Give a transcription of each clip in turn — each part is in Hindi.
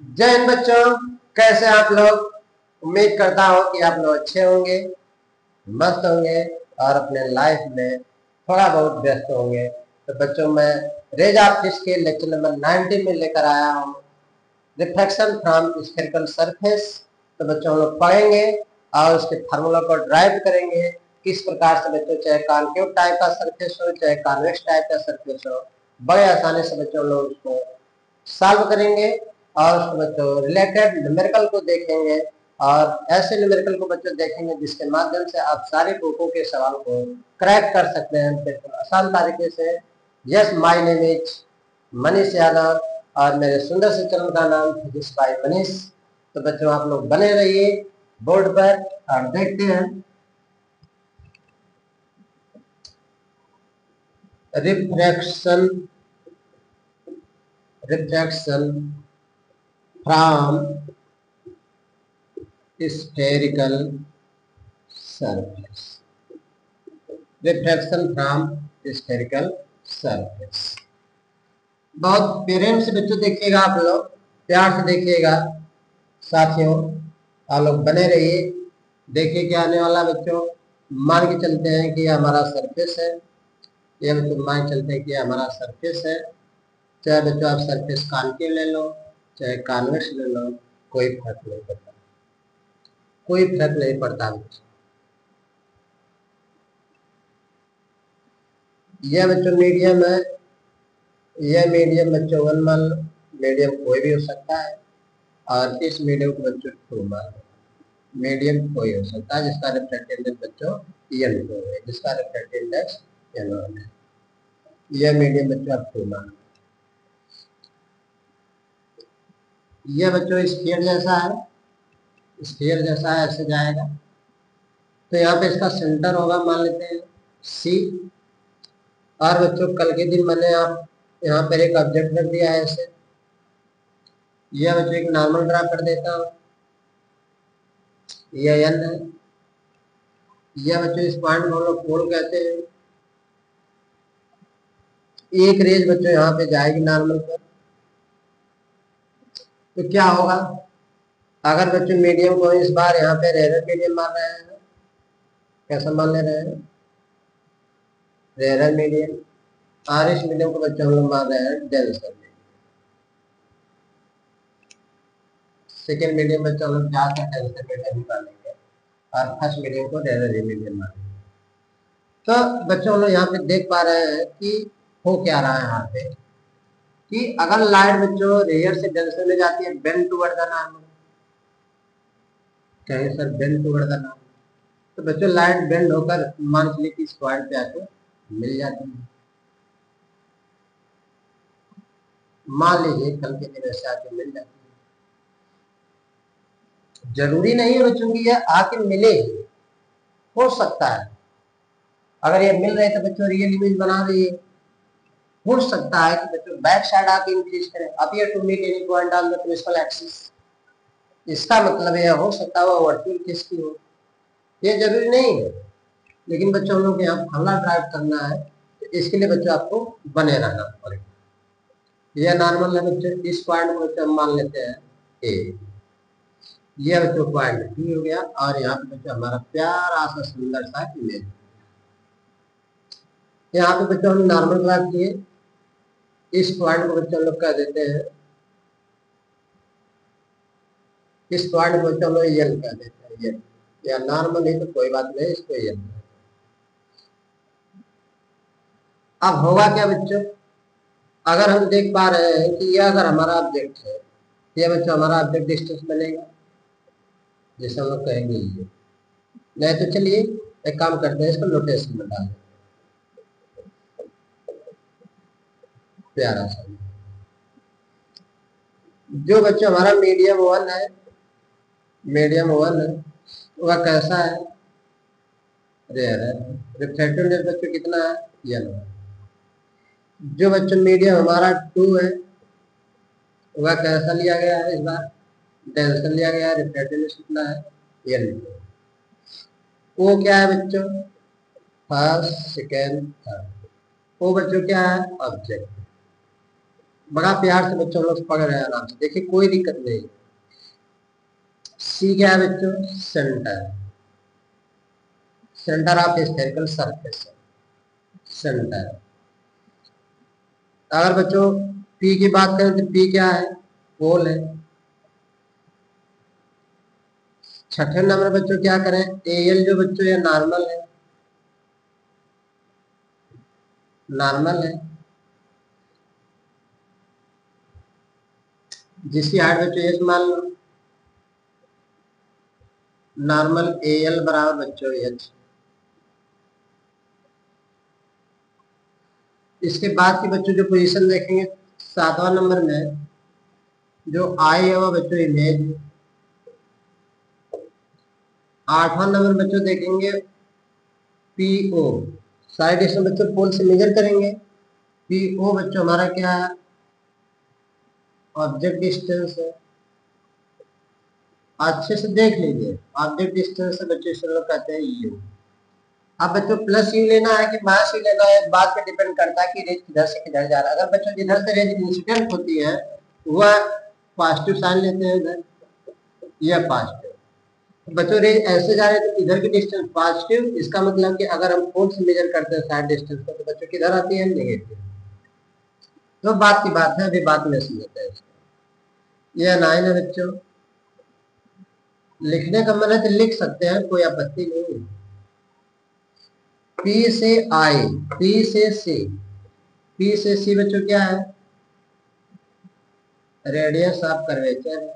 जय हिंद बच्चों, कैसे आप लोग। उम्मीद करता हूँ कि आप लोग अच्छे होंगे, मस्त होंगे और अपने लाइफ में थोड़ा बहुत व्यस्त होंगे। तो बच्चों, मैं रेज ऑफ फिश के लेक्चर नंबर 90 में लेकर आया हूँ रिफ्लेक्शन फ्रॉम स्फेरिकल सरफेस। तो बच्चों हम लोग पढ़ेंगे और उसके फार्मूला को ड्राइव करेंगे किस प्रकार से बच्चों, चाहे कॉन्केव टाइप का सरफेस हो चाहे कॉन्वेक्स टाइप का सरफेस हो, बड़े आसानी से बच्चों लोग उसको सॉल्व करेंगे और उसको बच्चों रिलेटेड न्यूमेरिकल को देखेंगे और ऐसे न्यूमेरिकल को बच्चों देखेंगे जिसके माध्यम से आप सारे बुकों के सवाल को क्रैक कर सकते हैं बिल्कुल आसान तरीके से। Yes, my name is Manish Yadav और मेरे सुंदर से चैनल का नाम फिजिक्स बाय मनीष। तो बच्चों आप लोग बने रहिए बोर्ड पर और देखते हैं refraction refraction from spherical surface. Refraction from spherical surface. बहुत पेरेंट से बच्चों देखिएगा, आप लोग प्यार से देखिएगा साथियों, आप लोग बने रहिए। देखिए क्या आने वाला बच्चों। मान के चलते हैं कि हमारा सरफेस है, ये बच्चों मान के चलते हैं कि हमारा सरफेस है। चाहे बच्चों आप सरफेस कॉन्केव ले लो चाहे कॉन्वेक्स ले लो, कोई फर्क नहीं पड़ता, कोई फर्क नहीं पड़ता बच्चों। यह बच्चों मीडियम है, यह मीडियम बच्चों 1 मान लो। मीडियम कोई भी हो सकता है और इस मीडियम को बच्चों 2 मान लो। मीडियम कोई हो सकता है जिसका रिफ्रैक्टिव इंडेक्स बच्चों n4 है, जिसका रिफ्रैक्टिव इंडेक्स n1 है। यह मीडियम बच्चों आप 2 मान लो। यह बच्चों स्फीयर जैसा है, स्फीयर जैसा है, ऐसे जाएगा। तो यहाँ पे इसका सेंटर होगा मान लेते हैं C। और बच्चों कल के दिन मैंने आप यहाँ पर एक ऑब्जेक्ट रख दिया है ऐसे। यह बच्चों एक नॉर्मल ड्रा कर देता हूँ, यह n है। यह बच्चों इस पॉइंट को हम लोग पोल कहते हैं। एक रेज बच्चों यहाँ पे जाएगी नॉर्मल पर, तो क्या होगा अगर बच्चों मीडियम को इस बार यहाँ पे रेयर मीडियम मान रहे हैं, कैसा मान ले रहे हैं, रेयर मीडियम। और इस मीडियम को बच्चों हम लोग मान रहे हैं डेंसर मीडियम। सेकेंड मीडियम बच्चों हम लोग ज्यादा डेंसर मीडियम ही मानेंगे और फर्स्ट मीडियम को रेयर मीडियम मानेंगे। तो बच्चों हम लोग यहाँ पे देख पा रहे हैं कि हो क्या रहा है यहाँ पे कि अगर लाइट बच्चों रेयर से डेंसर में जाती है बेंड टुवर्ड द नॉर्मल, कहें sir bend toward the normal, तो बच्चों लाइट बेंड होकर मान चलिए कि इस पॉइंट पे आके मिल जाती है। मान लीजिए कल के दिन ऐसे आके मिल जाती है। जरूरी नहीं है बच्चों की यह आके मिले, हो सकता है अगर ये मिल रहे तो बच्चों रियल इमेज बना रही है। हो सकता है कि बच्चों बैक साइड आके इंक्रीज करें appear to meet any point on the principal axis. इसका मतलब यह हो सकता है वो वर्चुअल केस की हो, ये जरूरी नहीं है। लेकिन बच्चों हम लोग यहाँ फॉर्मूला ड्राइव करना है तो इसके लिए बच्चों आपको बने रहना पड़ेगा। यह नॉर्मल है बच्चों, इस पॉइंट को बच्चों हम मान लेते हैं ए। यह बच्चों पॉइंट बी हो गया और यहाँ पे बच्चों हमारा प्यारा सा सुंदर सा इमेज। यहाँ पे बच्चों हम नॉर्मल ड्राइव किए, इस पॉइंट को बच्चों हम लोग कह देते हैं, इस पॉइंट को बच्चों हम लोग एल कह देते हैं। एल या नॉर्मल है तो कोई बात नहीं, इसको एल। अब होगा क्या बच्चों, अगर हम देख पा रहे हैं कि यह अगर हमारा ऑब्जेक्ट है, यह बच्चों हमारा ऑब्जेक्ट डिस्टेंस बनेगा जैसे हम लोग कहेंगे ये। नहीं तो चलिए एक काम करते हैं, इसको नोटेशन में डाल देते हैं प्यारा सा। जो बच्चों हमारा मीडियम 1 है, मीडियम 1 है, वह कैसा है, रेयर है। रिफ्रैक्टिव इंडेक्स बच्चों कितना है, येलो। जो बच्चों मीडियम हमारा 2 है, वह कैसा लिया गया है, इस बार डेंसर लिया गया है। रिफ्रैक्टिव इंडेक्स कितना है, येलो। वो क्या है बच्चों, फर्स्ट सेकेंड थर्ड। वो बच्चों क्या है, ऑब्जेक्ट। बड़ा प्यार से बच्चों लोग पढ़ रहे हैं आराम से, देखिए कोई दिक्कत नहीं। सी क्या है बच्चों? Centre, centre of spherical surface, centre. अगर बच्चों पी की बात करें तो पी क्या है? पोल है। छठे नंबर बच्चों क्या करें? एल जो बच्चों ये नॉर्मल है, नॉर्मल है, जिसकी हाइट बच्चों एच मान लो, नॉर्मल एल बराबर बच्चों एच। इसके बाद की बच्चों जो पोजीशन देखेंगे 7वां नंबर में जो आई है वो बच्चों इमेज। 8वां नंबर बच्चों देखेंगे पीओ, साइड डिस्टेंस बच्चों पोल से मेजर करेंगे। पीओ बच्चों हमारा क्या है? ऑब्जेक्ट डिस्टेंस है। अच्छे से देख लीजिए, ऑब्जेक्ट डिस्टेंस से बच्चों इसे लोग कहते हैं यू। अब बच्चों प्लस यू लेना है कि माइनस यू लेना है, बात पे डिपेंड करता है कि रेज किधर से किधर जा रहा है। अगर बच्चों जिधर से रेज इंसिडेंट होती है वह पॉजिटिव साइन लेते हैं इधर, यह पॉजिटिव। बच्चों रेज ऐसे जा रहे हैं तो इधर की डिस्टेंस पॉजिटिव, इसका मतलब कि अगर हम फोर्स से मेजर करते हैं साइड डिस्टेंस को तो बच्चों किधर आती है? नेगेटिव। तो बात की बात है, अभी बात में समझते हैं इसको। यह 9 है बच्चों, लिखने का मन है तो लिख सकते हैं, कोई आपत्ति नहीं है। पी से आई, पी से सी, पी से सी बच्चों क्या है? रेडियस ऑफ कर्वेचर है।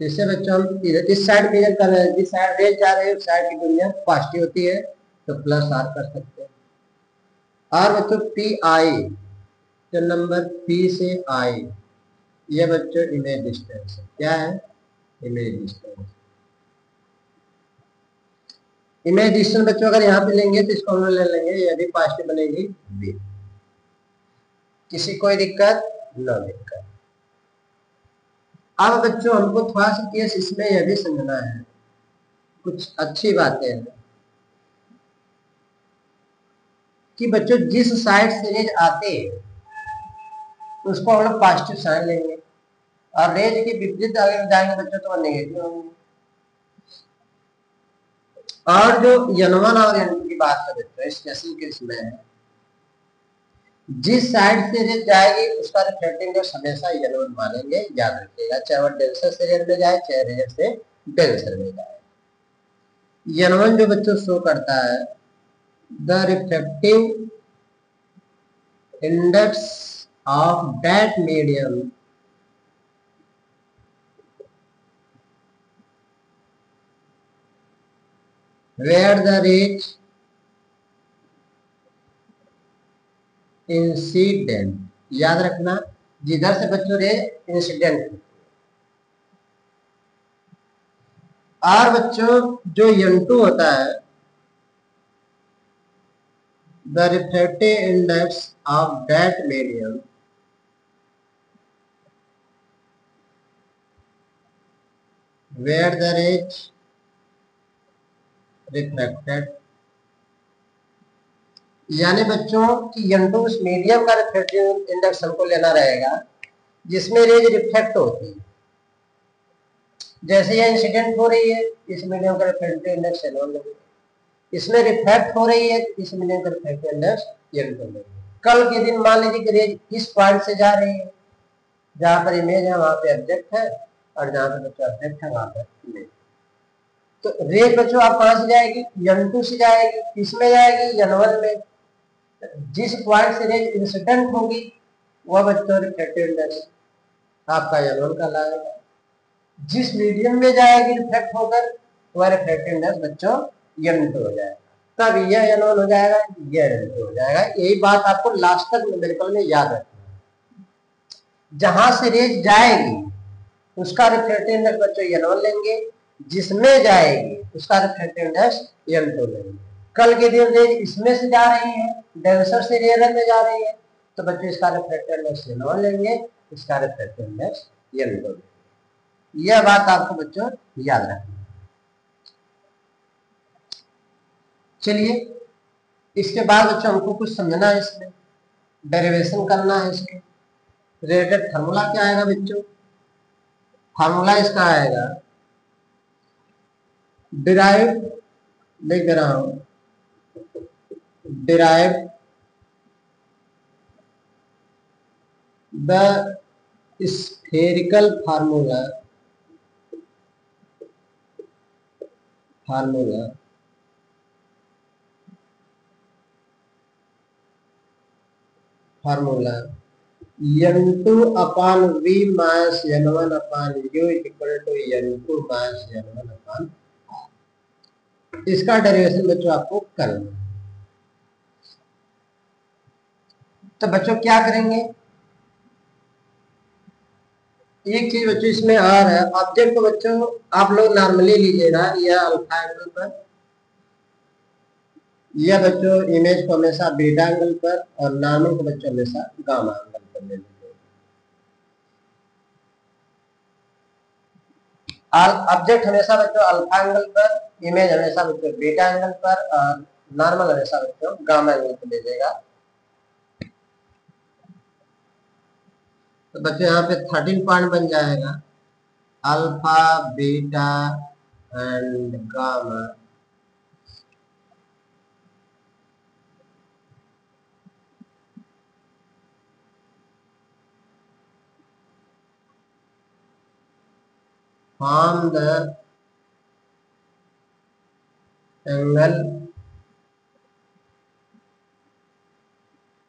इससे बच्चों हम इस साइड मेजर कर रहे हैं, जिस साइड रेज जा रही है उस साइड की दुनिया पॉजिटिव होती है तो प्लस आर कर सकते हैं। और बच्चों पी आई, तो नंबर पी से आई, ये बच्चों इमेज डिस्टेंस है। क्या है? Image distance. इमेज डिस्टेंस बच्चों अगर यहाँ पे लेंगे तो इसको हम लोग ले लेंगे, ये भी पॉजिटिव बनेगी बी। किसी कोई दिक्कत? नो दिक्कत। अब बच्चों हमको थोड़ा सा केस इसमें यह भी समझना है, कुछ अच्छी बातें हैं कि बच्चों जिस साइड से रेज आते हैं उसको हम लोग पॉजिटिव साइन लेंगे, और रेज के विपरीत अगर जाएंगे बच्चों तो नेगेटिव होंगे। और जो n1 और n2 की बात कर बच्चों स्पेशल केस में है, जिस साइड से रेज जाएगी उसका रिफ्लेक्टिंग इंडेक्स हमेशा n1 मानेंगे, याद रखिएगा, चाहे वो डेंसर से रेज में जाए चाहे रेज से डेंसर में जाए। n1 जो बच्चों शो करता है the reflective index of that medium where the rays incident, याद रखना जिधर से बच्चों रेज इंसिडेंट। और बच्चों जो n2 होता है the reflective index of that medium where the rays reflected. यानी बच्चों कि n2 उस मीडियम का रिफ्लेक्टिव इंडेक्स हमको लेना रहेगा जिसमें रेज रिफ्लेक्ट होती है। जैसे ये इंसिडेंट हो रही है इस मीडियम का रिफ्लेक्टिव इंडेक्स n1 लेंगे, इसमें रिफ्लेक्ट हो रही है इस मीडियम का रिफ्लेक्टिव इंडेक्स n2 लेंगे। कल के दिन मान लीजिए कि रेज इस पॉइंट से जा रही है, जहां पर इमेज है वहां पे ऑब्जेक्ट है, और जहां पर बच्चों ऑब्जेक्ट है वहां पर इमेज। तो रेज बच्चों आप कहां से जाएगी? n2 से जाएगी, किसमें जाएगी? n1 में। जिस पॉइंट से रेज इंसिडेंट होगी वह बच्चों रिफ्लेक्टिव इंडेक्स आपका n1 का लाएगा। जिस मीडियम में जाएगी रिफ्लेक्ट होकर वह रिफ्लेक्टिव इंडेक्स बच्चों n2 हो जाएगा। तब यह n1 हो जाएगा, यह n2 हो जाएगा। यही बात आपको लास्ट तक न्यूमेरिकल में याद रखना है। जहां से रेज जाएगी उसका रिफ्लेक्टिव इंडेक्स बच्चों n1 लेंगे, जिसमें जाएगी उसका रिफ्लेक्टिव इंडेक्स n2 लेंगे। कल के दिन रेज इसमें से जा रही है, डेंसर से रेयर में जा रही है, तो बच्चों इसका रिफ्लेक्टिव इंडेक्स n1 लेंगे, इसका रिफ्लेक्टिव इंडेक्स n2 लेंगे। यह बात आपको बच्चों याद रखना। चलिए इसके बाद बच्चों हमको कुछ समझना है इसमें। डेरिवेशन करना है इसके रिलेटेड फार्मूला क्या आएगा बच्चों? फार्मूला इसका आएगा डिराइव, लिख दे रहा हूं, derive the spherical formula n2 upon v minus n1 upon u is equal to n2 minus n1 upon r। इसका डेरिवेशन बच्चों आपको करना है। तो बच्चों क्या करेंगे, एक चीज बच्चों इसमें और है, ऑब्जेक्ट को बच्चों आप लोग नॉर्मली लीजिएगा, यह अल्फा एंगल पर, यह बच्चों इमेज को हमेशा बीटा एंगल पर और नॉर्मल को बच्चों हमेशा गामा एंगल पर ले लीजिएगा। ऑब्जेक्ट हमेशा बच्चों अल्फा एंगल पर, इमेज हमेशा बच्चों बीटा एंगल पर और नॉर्मल हमेशा बच्चों गामा एंगल पर लीजिएगा। तो बच्चों यहाँ पे 13 पॉइंट बन जाएगा, alpha beta and gamma form the angle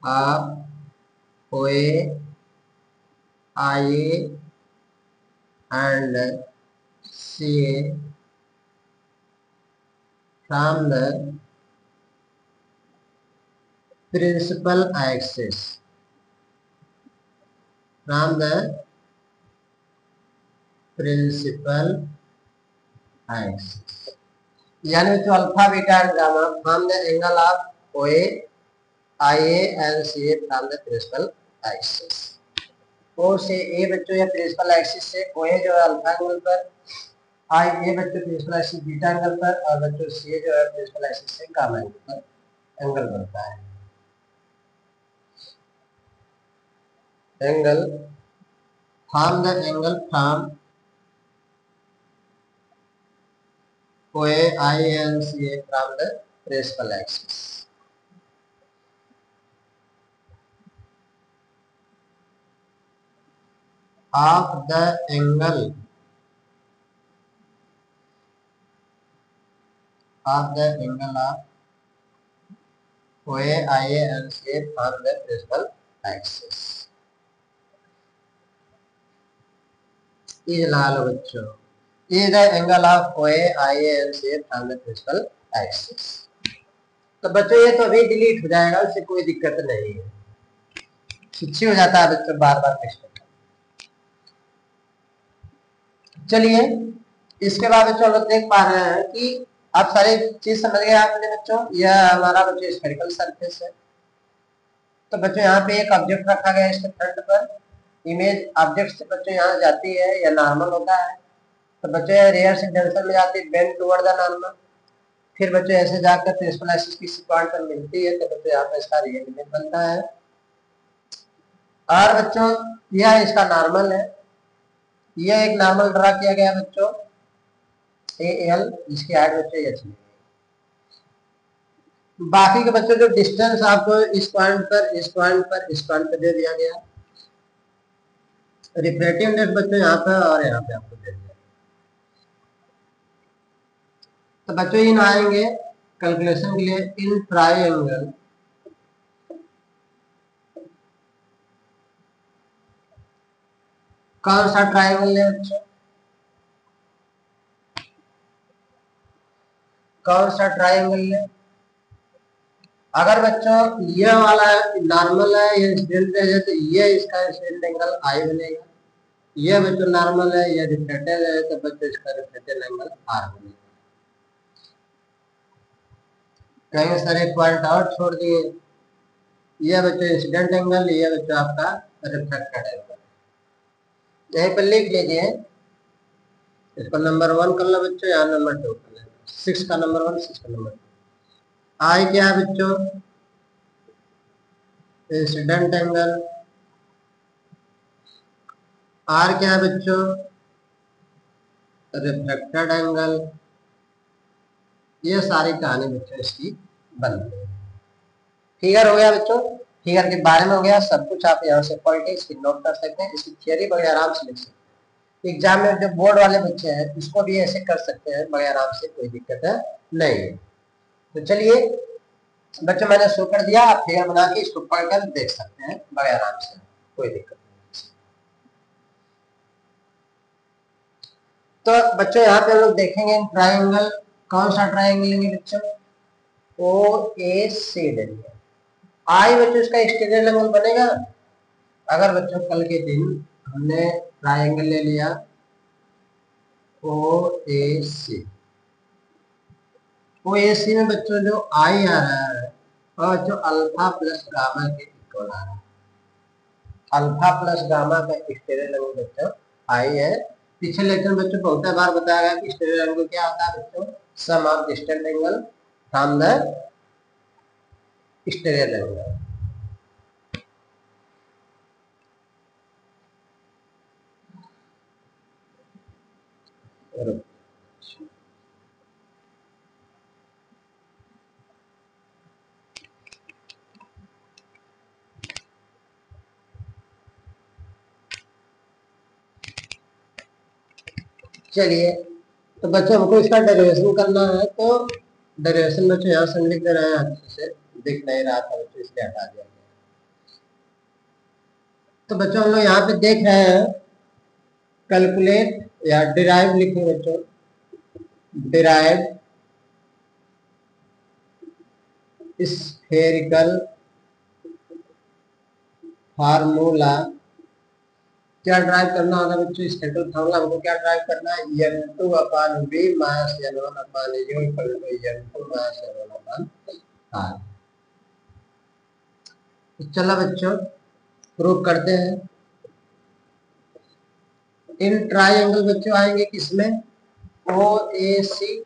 of OA, IA and CA from the principal axis, from the principal axis, यानी तो alpha beta and gamma from the angle of OA, IA and CA from the principal axis। O से A बच्चों या प्रिंसिपल एक्सिस से OA जो है अल्फा एंगल पर, IA बच्चों प्रिंसिपल एक्सिस बीटा एंगल पर और बच्चों CA जो है प्रिंसिपल एक्सिस से गामा एंगल पर एंगल बनता है। Angle form the angle from OA, IA and CA from the principal axis। Of the angle of OA, IA and CA from the principal axis is लाल बच्चों, is the angle of OA, IA and CA from the principal axis। तो बच्चों ये तो अभी डिलीट हो जाएगा, उससे कोई दिक्कत नहीं है, अच्छी हो जाता है बच्चों बार बार टेस्ट करना। चलिए इसके बाद बच्चों लोग देख पा रहे हैं कि आप सारी चीज समझ गए आपने बच्चों, यह हमारा बच्चों स्फेरिकल सरफेस है। तो बच्चों यहाँ पे एक ऑब्जेक्ट रखा गया है इसके फ्रंट पर, इमेज ऑब्जेक्ट से बच्चों यहाँ जाती है या नॉर्मल होता है, तो बच्चों रेयर से डेंसर में जाती है बेंड टुवर्ड द नॉर्मल, फिर बच्चों ऐसे जाकर प्रिंसिपल एक्सिस किसी पॉइंट पर मिलती है, तो बच्चों यहाँ पे इसका रियल इमेज बनता है। और बच्चों यह इसका नॉर्मल है, यह एक नॉर्मल ड्रा किया गया बच्चों AL, जिसकी हाइट बच्चों ये अच्छी। बाकी के बच्चों जो डिस्टेंस आपको इस पॉइंट पर, इस पॉइंट पर, इस पॉइंट पर दे दिया गया, रिफ्रैक्टिव इंडेक्स बच्चों यहाँ पे और यहाँ पे आपको दे दिया। तो बच्चों इन आएंगे कैलकुलेशन के लिए इन ट्रायंगल कौन सा ट्रायंगल है बच्चों, कौन सा ट्रायंगल है? अगर बच्चों ये वाला नॉर्मल है, ये इंसिडेंट है, तो ये इसका इंसिडेंट एंगल आई बनेगा, ये बच्चों नॉर्मल है, ये रिफ्लेक्टेड है, तो बच्चों इसका रिफ्लेक्टेड एंगल आर बनेगा। कहीं सर एक पॉइंट और छोड़ दिए, ये बच्चों इंसिडेंट एंगल, ये बच्चों आपका रिफ्लेक्टेड एंगल, यहीं पर लिख लीजिए। इसको नंबर 1 कर लो बच्चों, यहाँ नंबर 2 कर लेना, 6 का नंबर 1, 6 का नंबर 2। आई क्या है बच्चों, इंसिडेंट एंगल, आर क्या है बच्चों, रिफ्लेक्टेड एंगल। ये सारी कहानी बच्चों इसकी बनती है। फिगर हो गया बच्चों, फिगर के बारे में हो गया सब कुछ। आप यहाँ से पढ़ के इसकी नोट कर सकते हैं, इसकी थियरी बड़े आराम से लिख सकते हैं। एग्जाम में जो बोर्ड वाले बच्चे हैं इसको भी ऐसे कर सकते हैं बड़े आराम से, कोई दिक्कत है नहीं है। तो चलिए बच्चों मैंने शो कर दिया, आप फिगर बना के इसको पढ़कर देख सकते हैं बड़े आराम से, कोई दिक्कत नहीं। तो बच्चों यहाँ पे हम लोग देखेंगे ट्राइंगल, कौन सा ट्राइंगल लेंगे बच्चों, ओ ए सी लेंगे। आई बच्चों इसका एक्सटीरियर एंगल बनेगा। अगर बच्चों कल के दिन हमने ट्राइंगल ले लिया ओ ए सी, ओ ए सी में बच्चों जो आई आ रहा है और जो अल्फा प्लस गामा के इक्वल आ रहा है, अल्फा प्लस गामा का एक्सटीरियर एंगल बच्चों आई है। पिछले लेक्चर में बच्चों बहुत बार बताया गया कि एक्सटीरियर एंगल क्या होता है बच्चों, sum of distant angle from the exterior angle. चलिए तो बच्चों हमको इसका डेरिवेशन करना है, तो डेरिवेशन बच्चों यहाँ से लिख दे रहे हैं, अच्छे से दिख नहीं रहा था बच्चों इसलिए हटा दिया गया। तो बच्चों हम लोग यहाँ पे देख रहे हैं कैलकुलेट या डिराइव लिखे बच्चों, डिराइव स्फेरिकल फार्मूला। क्या ड्राइव करना होगा बच्चों, स्फेरिकल फार्मूला हमको क्या ड्राइव करना है, n2 upon v minus n1 upon u equal to n2 minus n1 upon r। तो चलो बच्चों प्रूव करते हैं। इन ट्राइंगल बच्चों आएंगे किसमें, ओ ए सी,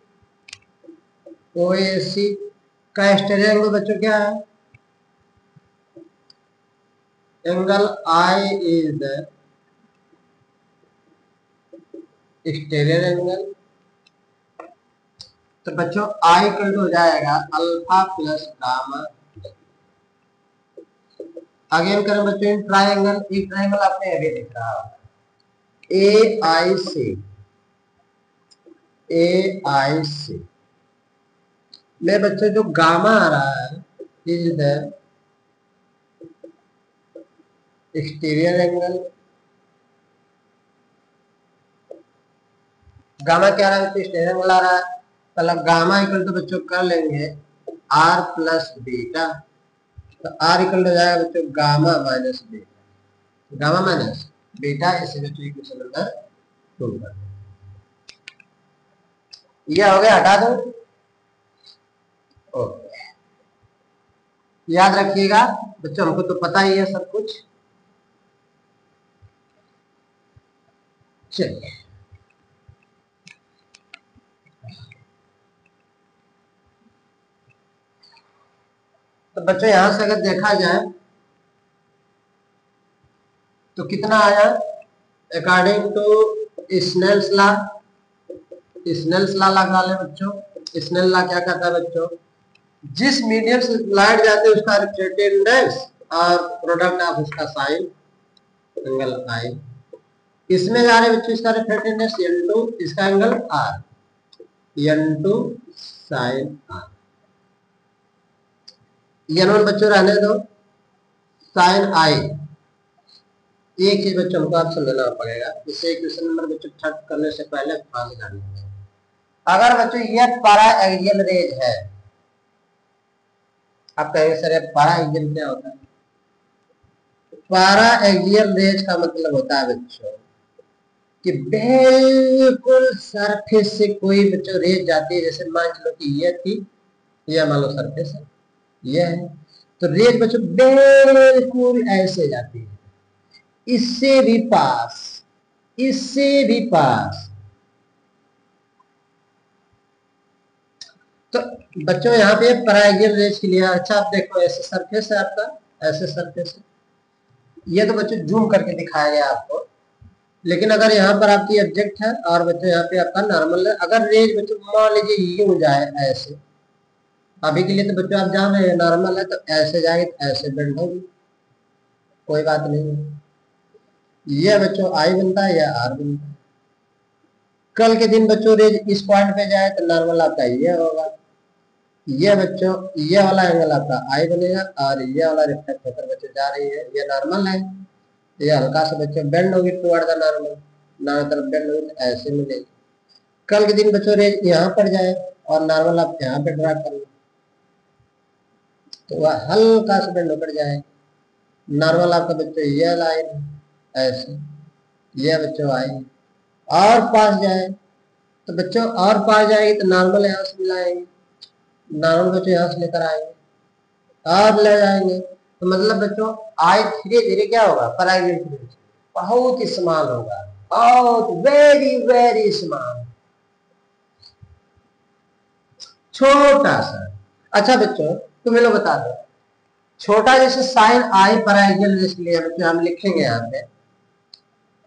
ओ ए सी का एक्सटीरियर एंगल बच्चों क्या है, angle I is the exterior angle. तो बच्चों आई इक्वल टू हो जाएगा अल्फा प्लस गामा। अगेन करें बच्चों इन ट्राइंगल, एक ट्राइंगल आपने आगे दिख रहा होगा ए आई सी, ए आई सी में बच्चों जो गामा आ रहा है is the exterior angle. Gamma क्या आ रहा है बच्चों, एक्सटीरियर एंगल आ रहा है, मतलब गामा इक्वल टू बच्चों कर लेंगे आर प्लस बीटा। तो आर इक्वल हो जाएगा बच्चों gamma minus beta, gamma minus beta, इसे बच्चों इक्वेशन नंबर 2 कर, ये हो गया, हटा दो। ओके याद रखिएगा बच्चों, हमको तो पता ही है सब कुछ। चलिए तो बच्चों यहां से अगर देखा जाए तो कितना आया, according to Snell's law, Snell's law लगा ले बच्चों। स्नेल लॉ क्या कहता है बच्चों, जिस मीडियम से लाइट जाते है उसका रिफ्लेक्टेड इंडेक्स और प्रोडक्ट ऑफ उसका साइन एंगल आई। इसमें जा रहे बच्चों इसका रिफ्लेक्टेड इंडेक्स n2, इसका angle r, n2 sign r। n1 बच्चों रहने दो, साइन आई। एक चीज बच्चों हमको आप समझना पड़ेगा, इसे क्वेश्चन नंबर बच्चों थर्ड करने से पहले ध्यान जानिए। अगर बच्चों ये पारा एक्सियल रेज है, आप कहेंगे सर पारा एक्सियल क्या होता है, पारा एक्सियल रेज का मतलब होता है बच्चों कि बिल्कुल सरफेस से कोई बच्चों रेज जाती है, जैसे मान लो कि ये थी, यह मान लो सरफेस है, यह है, तो रेज बच्चों बिल्कुल ऐसे जाती है, इससे भी पास, इससे भी पास। तो बच्चों यहाँ पे पैराएक्सियल रेज के लिए, अच्छा आप देखो ऐसे सरफेस है आपका, ऐसे सरफेस। ये तो बच्चों जूम करके दिखाया गया आपको, लेकिन अगर यहाँ पर आपकी ऑब्जेक्ट है और बच्चों यहाँ पे आपका नॉर्मल है, अगर रेज बच्चों मान लीजिए यूं जाए ऐसे, अभी के लिए तो बच्चों आप जान रहे हैं नॉर्मल है, तो ऐसे जाएगी तो ऐसे बेंड होगी, कोई बात नहीं है। ये बच्चों आई बनता है या आर बनता है। कल के दिन बच्चों रेज इस पॉइंट पे जाए तो नॉर्मल आपका ये होगा। ये बच्चों ये वाला एंगल आपका आई बनेगा और ये वाला रिफ्लेक्ट होकर बच्चों जा रही है, ये नॉर्मल है, ये हल्का सा बच्चों बेंड होगी टुवर्ड द नॉर्मल, नॉर्मल तरफ बेंड होगी तो ऐसे मिलेगी। कल के दिन बच्चों रेज यहाँ पर जाए और नॉर्मल आप यहाँ पे ड्रा कर लो तो वह हल्का सा बेंड होकर जाए। नॉर्मल आपका बच्चों ये लाइन ऐसे, ये बच्चों आएंगे और पास जाए तो बच्चों और पास जाएगी तो नॉर्मल यहाँ से मिलाएंगे, नॉर्मल बच्चों यहाँ से लेकर आएंगे और ले जाएंगे, तो मतलब बच्चों आई धीरे धीरे क्या होगा, पैरालेल बहुत ही स्मॉल होगा, बहुत वेरी वेरी स्मॉल, छोटा सा। अच्छा बच्चों तुम्हें लोग बता दो, छोटा जैसे साइन आई पैरालेल रेज के लिए बच्चों हम लिखेंगे यहाँ पे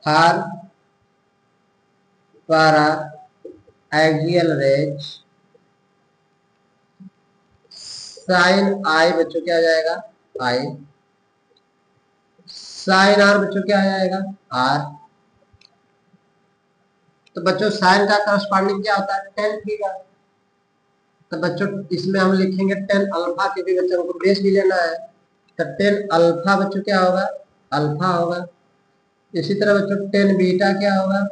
फॉर पैरालेल रेज साइन आई बच्चों क्या आ जाएगा आई, साइन आर बच्चों क्या आ जाएगा आर। तो बच्चों साइन का करस्पॉन्डिंग क्या होता है टेन थीटा, तो बच्चों इसमें हम लिखेंगे टेन अल्फा, क्योंकि बच्चों को बेस भी लेना है, तो टेन अल्फा बच्चों क्या होगा अल्फा होगा। इसी तरह बच्चों टेन बीटा क्या होगा,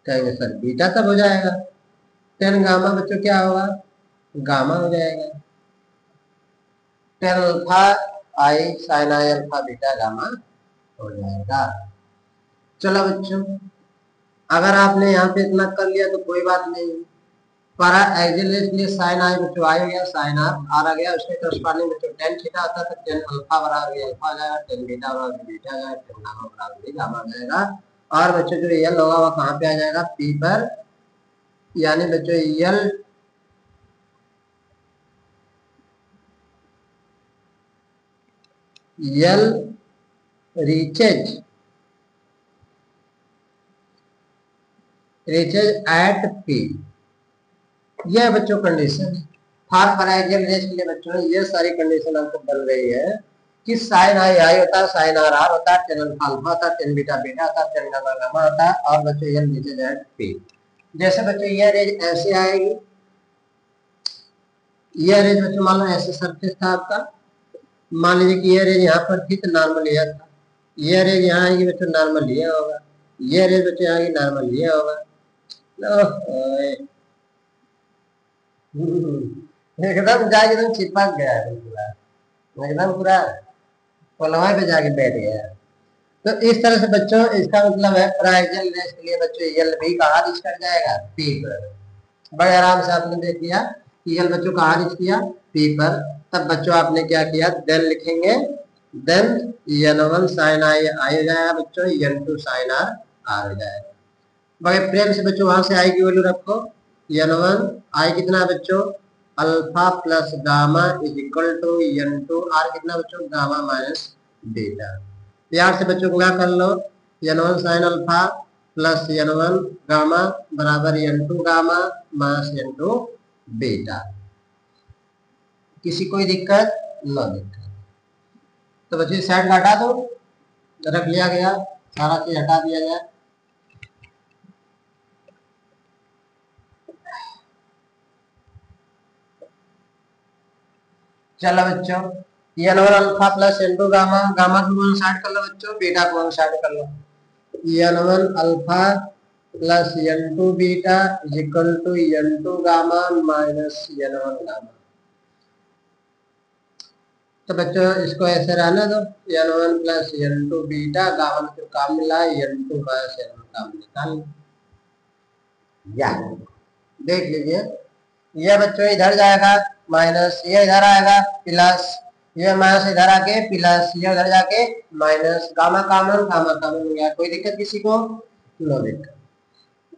कहेंगे सर बीटा तब हो जाएगा, टेन गामा बच्चों क्या होगा गामा हो जाएगा, tan alpha I sine I alpha beta gamma हो जाएगा। चलो बच्चों अगर आपने यहाँ पे इतना कर लिया तो कोई बात नहीं, para एक्सियल रेज के लिए साइन आई बच्चों आई हो गया, साइन आर आ गया, उसके करस्पॉन्डिंग बच्चों टेन थीटा आता है, तो टेन अल्फा बराबर अल्फा आ जाएगा, टेन बीटा बराबर बीटा आ जाएगा, टेन गामा बराबर गामा आ जाएगा। और बच्चों जो यल होगा वो कहाँ पे आ जाएगा पी पर, यानी बच्चों यल रीचेज एट पी, यह बच्चों कंडीशन फॉर पैरालेल रेज के लिए बच्चों ये सारी कंडीशन आपको बन रही है कि साइन आई आई होता है, साइन आर आर होता है, टेन अल्फा अल्फा होता है, टेन बीटा बीटा होता है, टेन गामा गामा होता है, और बच्चों ये नीचे जाए पी। जैसे बच्चों ये रेज ऐसे आएगी, ये रेज बच्चों मान लो ऐसे सरफेस था आपका, मान लीजिए कि ये रेज यहाँ पर थी तो नॉर्मल यह था, ये रेज यहाँ आएगी बच्चों नॉर्मल ये होगा, ये रेज बच्चों आएगी नॉर्मल ये होगा, एकदम जाके एकदम चिपक गया है पूरा, एकदम पूरा पलवा पे जाके बैठ गया। तो इस तरह से बच्चों इसका मतलब है पैरालेल रेज के लिए बच्चों यल भी कहाँ रीच कर जाएगा पी पर। बड़े आराम से आपने देख लिया कि यल बच्चों कहाँ रीच किया पी पर, तब बच्चों आपने क्या किया देन लिखेंगे, देन n1 साइन आई आई हो जाएगा बच्चों, n2 साइन आर आर हो जाएगा। बड़े प्रेम से बच्चों वहां से आई की वैल्यू रखो, n1 आई कितना है बच्चों alpha plus gamma is equal to n2 R कितना बच्चों गामा माइनस बीटा। प्यार से बच्चों को क्या कर लो, n1 sine alpha plus n1 gamma बराबर n2 gamma minus n2 beta. किसी कोई दिक्कत न दिक्कत, तो बच्चे साइड का हटा दो, रख लिया गया, सारा चीज हटा दिया गया। चलो बच्चों n1 alpha plus n2 gamma, gamma को वन साइड कर लो बच्चों, बीटा को वन साइड कर लो, n1 alpha plus n2 beta is equal to n2 gamma minus n1 gamma. तो बच्चों इसको ऐसे रहने दो, n1 plus n2 beta gamma में जो काम मिला है n2 माइनस n1 काम निकाल या देख लीजिए, ये बच्चों इधर जाएगा माइनस, ये इधर आएगा प्लस, ये माइनस इधर आके प्लस, ये उधर जाके माइनस, गामा कामन हो गया, कोई दिक्कत किसी को नो दिक्कत।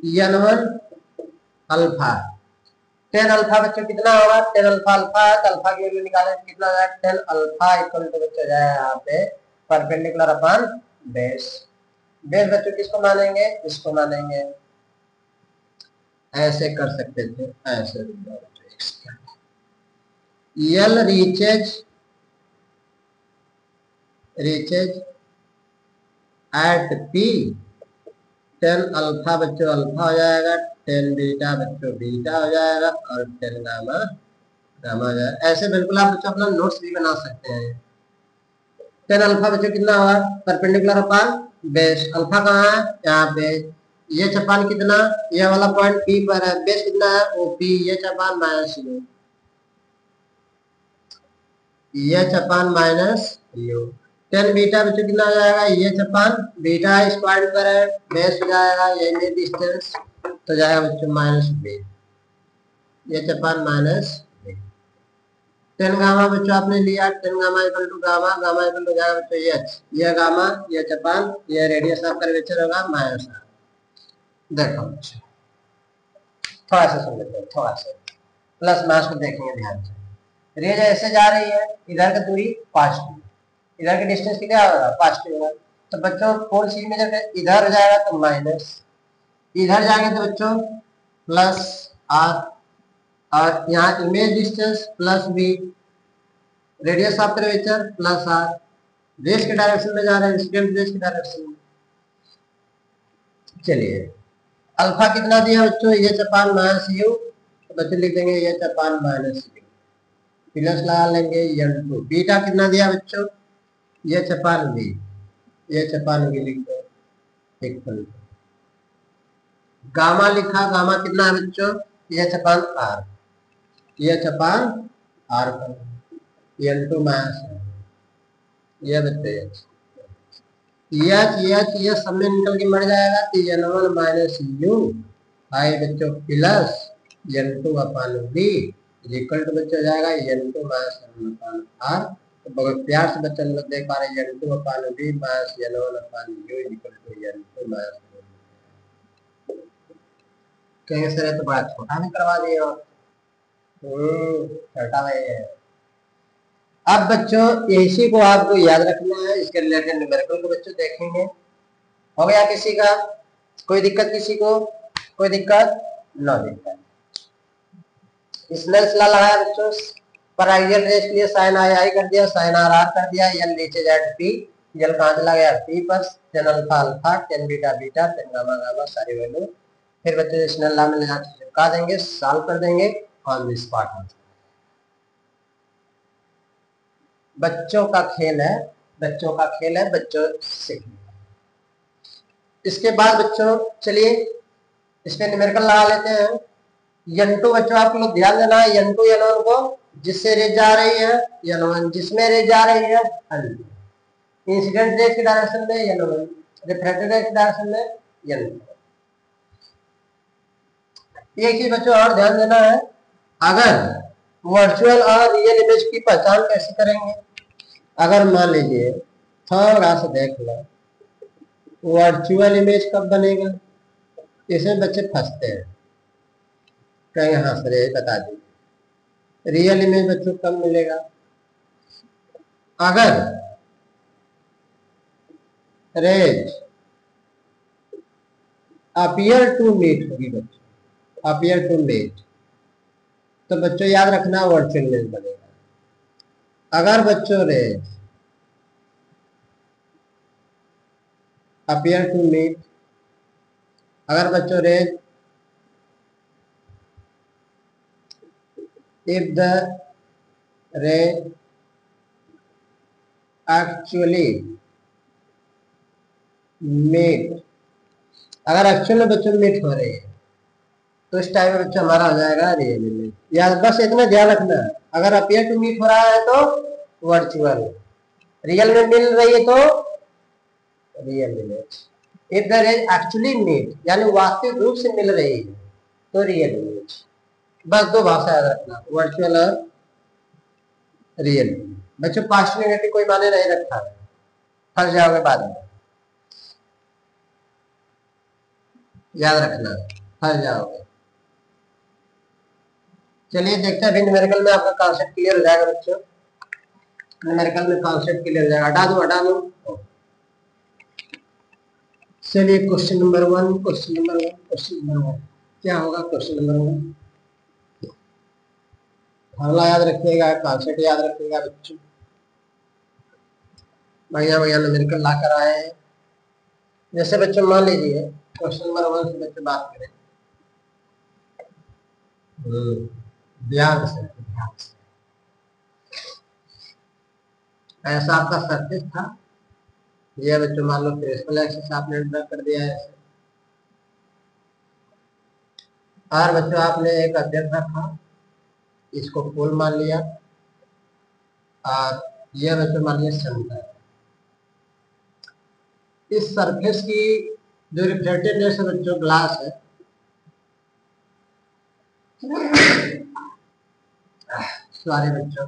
n1 अल्फा टेन अल्फा बच्चों कितना होगा, टेन अल्फा अल्फा है तो अल्फा की वैल्यू निकालें कितना हो जाएगा, टेन अल्फा इक्वल टू बच्चों हो जाएगा यहाँ पे परपेंडिकुलर अपॉन बेस। बेस बच्चों किसको मानेंगे, इसको मानेंगे। ऐसे कर सकते थे, ऐसे यल reaches at P, ten alpha बच्चों अल्फा हो जाएगा, टेन बीटा बच्चों बीटा हो जाएगा और टेन गामा गामा हो जाएगा। ऐसे बिल्कुल आप बच्चों अपना नोट्स भी बना सकते हैं। टेन अल्फा बच्चों कितना होगा, परपेंडिकुलर अपॉन बेस, अल्फा कहाँ है यहाँ पे, ये चपान कितना, ये वाला पॉइंट पी पर है, बेस कितना है ओ पी, ये चपान माइनस यू, ये चपान माइनस यू। टेन बीटा बच्चों कितना हो जाएगा, ये चपान बीटा इस पॉइंट पर है, बेस हो जाएगा ये डिस्टेंस तो जाएगा बच्चों माइनस बी, ये चपान माइनस बी। टेन गामा बच्चों आपने लिया, tan gamma equal to gamma, gamma equal to जाएगा बच्चों एच, ये गामा ये चपान ये रेडियस ऑफ कर्वेचर होगा माइनस आर। देखो बच्चों थोड़ा सा समझ लो, थोड़ा सा प्लस माइनस को देखेंगे ध्यान से। रेज ऐसे जा रही है, इधर की दूरी पॉजिटिव, इधर की डिस्टेंस क्या होगा पॉजिटिव होगा, तो बच्चों फोर सी में जब इधर हो जाएगा तो माइनस, इधर जाएंगे तो बच्चों प्लस आर, और यहाँ image distance plus B, radius of curvature plus R, rays के डायरेक्शन में जा रहे हैं, इंसिडेंट रेस के डायरेक्शन में। चलिए अल्फा कितना दिया बच्चों, ये चपान माइनस यू, तो बच्चों लिख देंगे ये चपान माइनस यू, प्लस लगा लेंगे एन टू। बीटा कितना दिया बच्चों, ये चपान बी, ये चपान बी लिख दो इक्वल टू, गामा लिखा, गामा कितना है बच्चों, ये चपान आर, ये चपान आर पर एन टू माइनस, ये बच्चे ये सब में निकल के मर जाएगा तो N one minus U I बच्चों plus N two upon B equal to बच्चों हो जाएगा N two minus N upon R. तो बहुत प्यार से बच्चों लोग देख पा रहे हैं N two upon B minus N one upon U equal to N two minus, कहेंगे सर तो बड़ा छोटा भी करवा दिए हो, छोटा भाई है। अब बच्चों इसी को आपको याद रखना है, इसके रिलेटेड न्यूमेरिकल को बच्चों देखेंगे। हो गया किसी का, कोई दिक्कत किसी को, कोई दिक्कत न दिक्कत। इसने इसला लगाया बच्चों, पर आइडियल रेस के लिए साइन आई कर दिया, साइन आर कर दिया, यल नीचे जेड पी, यल कहां चला गया पी पर, tan alpha alpha, tan beta beta, ten gamma gamma सारी वैल्यू फिर बच्चों इसने ला में ले जाकर चिपका देंगे, सॉल्व कर देंगे ऑन द स्पॉट। बच्चों का खेल है, बच्चों का खेल है, बच्चों सीखिए। इसके बाद बच्चों चलिए इस पे न्यूमेरिकल लगा लेते हैं। n2 बच्चों आप लोग ध्यान देना है, n2 n1 को जिससे रेज जा रही है n1, जिसमें रेज जा रही है इंसिडेंट रेज की डायरेक्शन में n1, रिफ्रैक्टेड रेज की डायरेक्शन में n2। एक चीज बच्चों और ध्यान देना है, अगर वर्चुअल और रियल इमेज की पहचान कैसे करेंगे, अगर मान लीजिए थोड़ा सा देख लो वर्चुअल इमेज कब बनेगा, इसमें बच्चे फंसते हैं, कहेंगे हाँ सर यही बता दीजिए। रियल इमेज बच्चों कब मिलेगा, अगर रेज अपीयर टू मीट होगी बच्चों, अपीयर टू मीट तो बच्चों याद रखना वर्चुअल इमेज बनेगा। अगर बच्चों रेज अपीयर टू मीट, अगर बच्चों rays if the ray actually meet, अगर एक्चुअल में बच्चों मीट हो रही है तो इस टाइम में बच्चों हमारा हो जाएगा रियल इमेज। या बस इतना ध्यान रखना है, अगर अपीयर टू मीट हो रहा है तो वर्चुअल, रियल में मिल रही है तो real image. If the rays actually meet यानी वास्तविक रूप से मिल रही है तो रियल इमेज। बस दो भाषा याद रखना, वर्चुअल और रियल। बच्चों पास्ट नेगेटिव कोई माने नहीं रखा है, फंस जाओगे बाद में, याद रखना फंस जाओगे। चलिए देखते हैं अभी न्यूमेरिकल में आपका कॉन्सेप्ट क्लियर हो जाएगा बच्चों। न्यूमेरिकल में कॉन्सेप्ट क्लियर हो जाएगा। हटा दो। चलिए क्वेश्चन नंबर वन क्या होगा? क्वेश्चन नंबर 1 फॉर्मूला याद रखिएगा, कॉन्सेप्ट याद रखिएगा बच्चों। बढ़िया बढ़िया न्यूमेरिकल ला कर आए हैं। जैसे बच्चों मान लीजिए क्वेश्चन नंबर 1 से बच्चों बात करें, ध्यान से। ऐसा आपका सर्फेस था, ये बच्चों मान लो प्रिंसिपल एक्सिस आपने ड्रा कर दिया है ऐसे। और बच्चों आपने एक ऑब्जेक्ट रखा, इसको फूल मान लिया, और यह बच्चों मान लिया सेंटर। इस सरफेस की जो रिफ्लेक्टेडनेस है बच्चों ग्लास है, सॉरी बच्चों,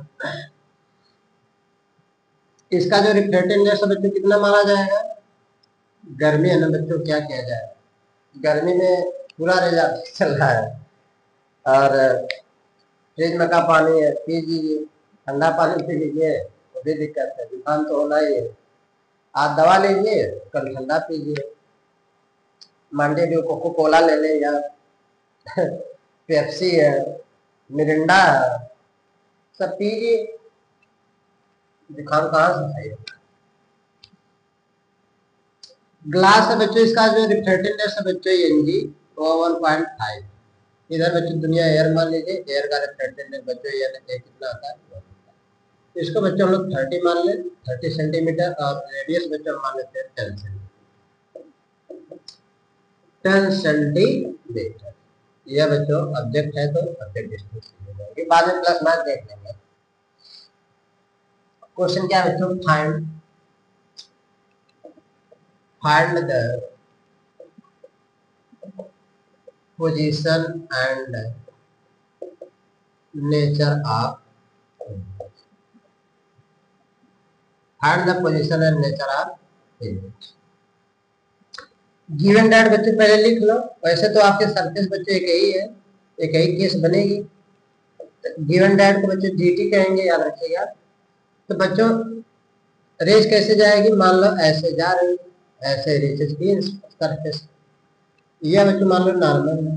इसका जो रिफ्लेक्टेडनेस है बच्चों कितना माना जाएगा? गर्मी है ना बच्चों, क्या किया जाए, गर्मी में पूरा रेजा चल रहा है, और फ्रिज में का पानी है पी लीजिए, ठंडा पानी पी लीजिए वो भी दिक्कत है, जुकाम तो होना ही है। आप दवा लीजिए, कल ठंडा पीजिए, मांडे जो कोको कोला ले ले या पेप्सी है, मिरिंडा है, सब पीजिए, जुकाम कहाँ से सही होगा? ग्लास है बच्चों, इसका जो रिफ्लेक्टिवनेस है बच्चों एनजी वो 1.5। इधर बच्चों दुनिया एयर मान लीजिए, एयर का रिफ्लेक्टिवनेस बच्चों ये कितना आता है? इसको बच्चों हम लोग 30 मान ले, 30 सेंटीमीटर, और रेडियस बच्चों हम मान लेते हैं 10 सेंटीमीटर। यह बच्चों ऑब्जेक्ट है तो ऑब्जेक्ट डिस्टेंस बाद में प्लस मार्क देख लेंगे। क्वेश्चन क्या है बच्चों? Find the position and nature of, find the position and nature of image. Given data बच्चों पहले लिख लो, वैसे तो आपके सरफेस बच्चों एक ही है, एक ही केस बनेगी। गिवन डेट को बच्चों जीटी कहेंगे, याद रखिएगा। तो बच्चों रेस कैसे जाएगी? मान लो ऐसे जा रही, ऐसे रेसेस की सरफेस, यह बच्चों मान लो नॉर्मल है,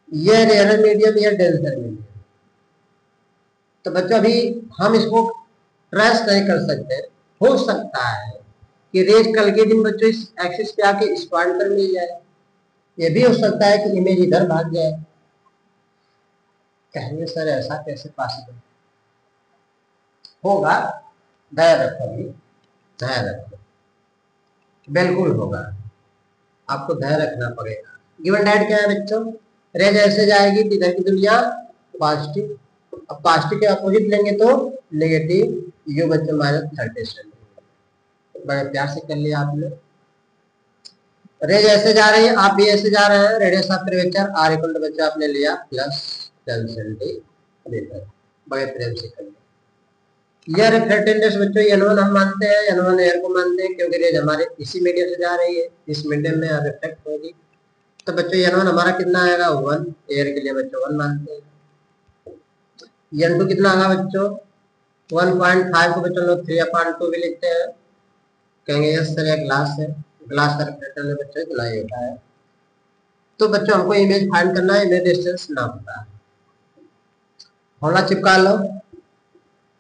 यह रेयर मीडियम, यह डेंसर मीडियम। तो बच्चों अभी हम इसको ट्रेस नहीं कर सकते, हो सकता है कि रेज कल के दिन बच्चों इस एक्सिस पे आके इस पॉइंट पर मिल जाए, ये भी हो सकता है कि इमेज इधर भाग जाए। कहेंगे सर ऐसा कैसे पॉसिबल होगा? धैर्य रखो, धैर्य रखो, बिल्कुल होगा, आपको धैर्य रखना पड़ेगा। गिवन डेट क्या है बच्चों? रेज ऐसे जाएगी कि इधर की दुनिया पॉजिटिव, अब पॉजिटिव के अपोजिट लेंगे तो नेगेटिव, यू बच्चों -30 बड़े प्यार से कर लिया आपने। रेज ऐसे जा रही है, आप भी ऐसे जा रहे हैं, radius of curvature R equal to बच्चों आपने लिया +10 सेंटीमीटर, बड़े प्रेम से कर लिया। यह रिफ्लेक्टेडनेस बच्चों n1 हम मानते हैं, n1 एयर को मानते हैं, क्योंकि रेज हमारे इसी मीडियम से जा रही है, इस मीडियम में रिफ्लेक्ट होगी। तो बच्चों n1 हमारा कितना आएगा? 1, एयर के लिए बच्चों 1 मानते हैं। n2 कितना आएगा बच्चों? 1.5 को बच्चों लोग 3/2 भी लिखते हैं, कहेंगे यस सर यह ग्लास है, ग्लास का रिफ्लेक्टर में बच्चों इतना ही होता है। तो बच्चों हमको इमेज फाइंड करना है, इमेज डिस्टेंस ना होता है, फॉर्मूला चिपका लो,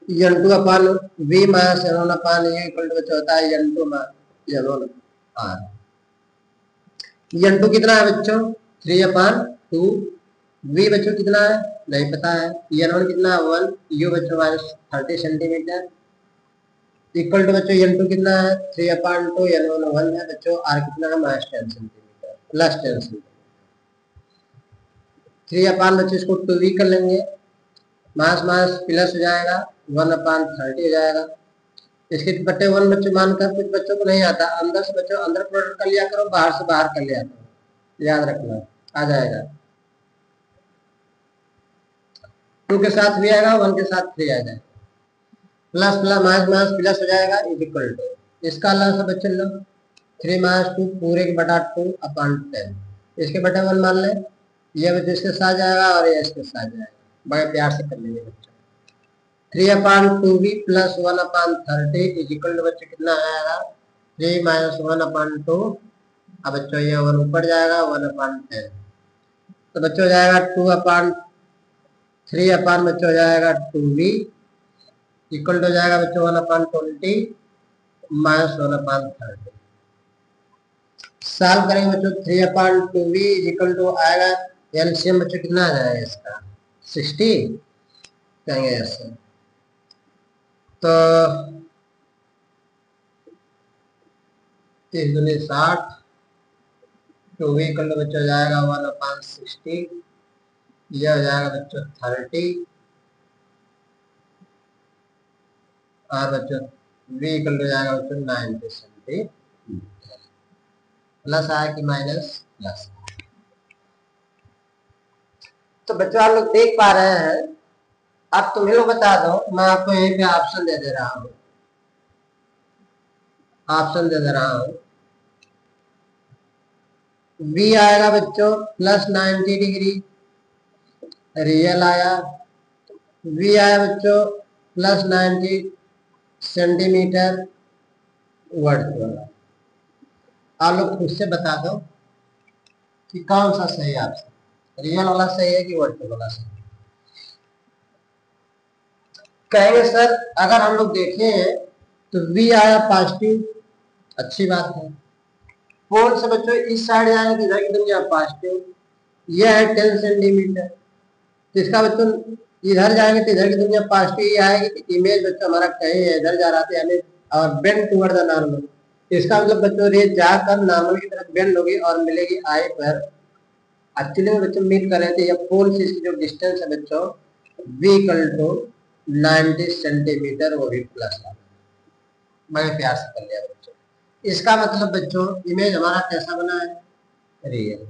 n2 upon v minus n1 upon u equal to बच्चों होता है n2 n1 r। n2 कितना है बच्चों? 3/2। v बच्चों कितना है? नहीं पता है। n1 कितना है? 1। u बच्चों -30 सेंटीमीटर इक्वल टू बच्चों n2 कितना है? 3/2, n1 1 है बच्चों, r कितना है? -10 सेंटीमीटर, +10 सेंटीमीटर। 3 बच्चों इसको 2v कर लेंगे, मास मास प्लस हो जाएगा, 1/30 हो जाएगा। इसके बट्टे 1 बच्चों मानकर, कुछ बच्चों को नहीं आता, अंदर से बच्चों अंदर प्रोडक्ट कर लिया करो, बाहर से बाहर कर लिया करो, याद रखना आ जाएगा। 2 के साथ भी आएगा, 1 के साथ 3 आ जाएगा, plus plus minus minus plus हो जाएगा, इक्वल टू इसका अल्लाह से बच्चे लो 3 - 2 पूरे के बटा 2/10, इसके बटे 1 मान ले, ये बच्चे इसके साथ जाएगा और ये इसके साथ जाएगा, बड़े प्यार से कर लेंगे बच्चों। 3/2v plus 1/30 is equal to बच्चों कितना आएगा 3 माइनस 1/2। अब बच्चों ये 1 ऊपर जाएगा 1/10 तो बच्चों हो जाएगा 2/3 बच्चों हो जाएगा 2v इक्वल टू हो जाएगा बच्चों 1/20 माइनस 1/30। सॉल्व करेंगे बच्चों 3/2v इक्वल टू आएगा एलसीएम बच्चों कितना आ जाएगा इसका 60 कहेंगे ऐसे तो 30 दूनी 60 2v इक्वल टू बच्चों हो जाएगा 1/60 यह हो जाएगा बच्चों 30 और बच्चों v इक्वल टू जाएगा बच्चों 90 सेंटीमीटर प्लस आया कि माइनस प्लस। तो बच्चों आप लोग देख पा रहे हैं। अब तुम्हें लोग बता दो मैं आपको यहीं पे ऑप्शन दे दे रहा हूं v आएगा बच्चों प्लस 90 डिग्री रियल आया v आया बच्चों प्लस 90 सेंटीमीटर वर्चुअल। आप लोग खुद से बता दो कि कौन सा सही ऑप्शन रियल वाला सही है कि वर्चुअल वाला सही है। कहेंगे सर अगर हम लोग देखें तो v आया पॉजिटिव अच्छी बात है पोल से बच्चों इस साइड जाएंगे तो इधर की दुनिया पॉजिटिव यह है 10 सेंटीमीटर तो इसका बच्चों इधर जाएंगे तो इधर की दुनिया पॉजिटिव ये आएगी कि इमेज बच्चों हमारा कहीं इधर जा रहा था यानी और बेंड टुवर्ड द नॉर्मल इसका मतलब बच्चों रेज जाकर नॉर्मल की तरफ बेंड होगी और मिलेगी आई पर। एक्चुअली में बच्चों मीट कर रहे थे या पोल से इसकी जो डिस्टेंस है बच्चों v इक्वल टू 90 सेंटीमीटर वो भी प्लस है। बड़े प्यार से कर लिया बच्चों। इसका मतलब बच्चों इमेज हमारा कैसा बना है रियल।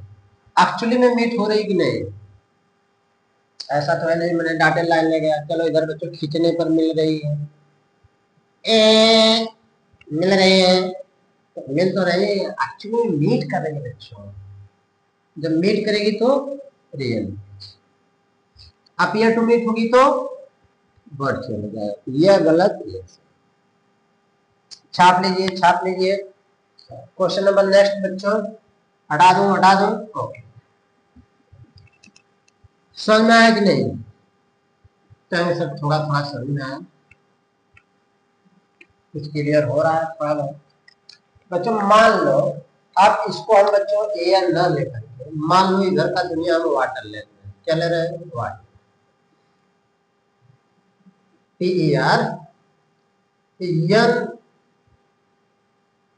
एक्चुअली में मीट हो रही कि नहीं ऐसा तो है नहीं मैंने डॉटेड लाइन ले गया चलो इधर बच्चों खींचने पर मिल रही है मिल रही है तो मिल तो रही है एक्चुअली मीट करेंगे बच्चों जब मीट करेगी तो रियल अपीयर टू मीट होगी तो वर्चुअल हो जाएगा यह गलत ये छाप लीजिए क्वेश्चन नंबर नेक्स्ट बच्चों हटा दूं ओके समझ में आया कि नहीं तो सब थोड़ा थोड़ा समझ में आया कुछ क्लियर हो रहा है थोड़ा बहुत बच्चों मान लो आप इसको हम बच्चों एयर न लेकर के मान लो इधर का दुनिया हम वाटर ले रहे हैं क्या ले रहे हैं वाटर PER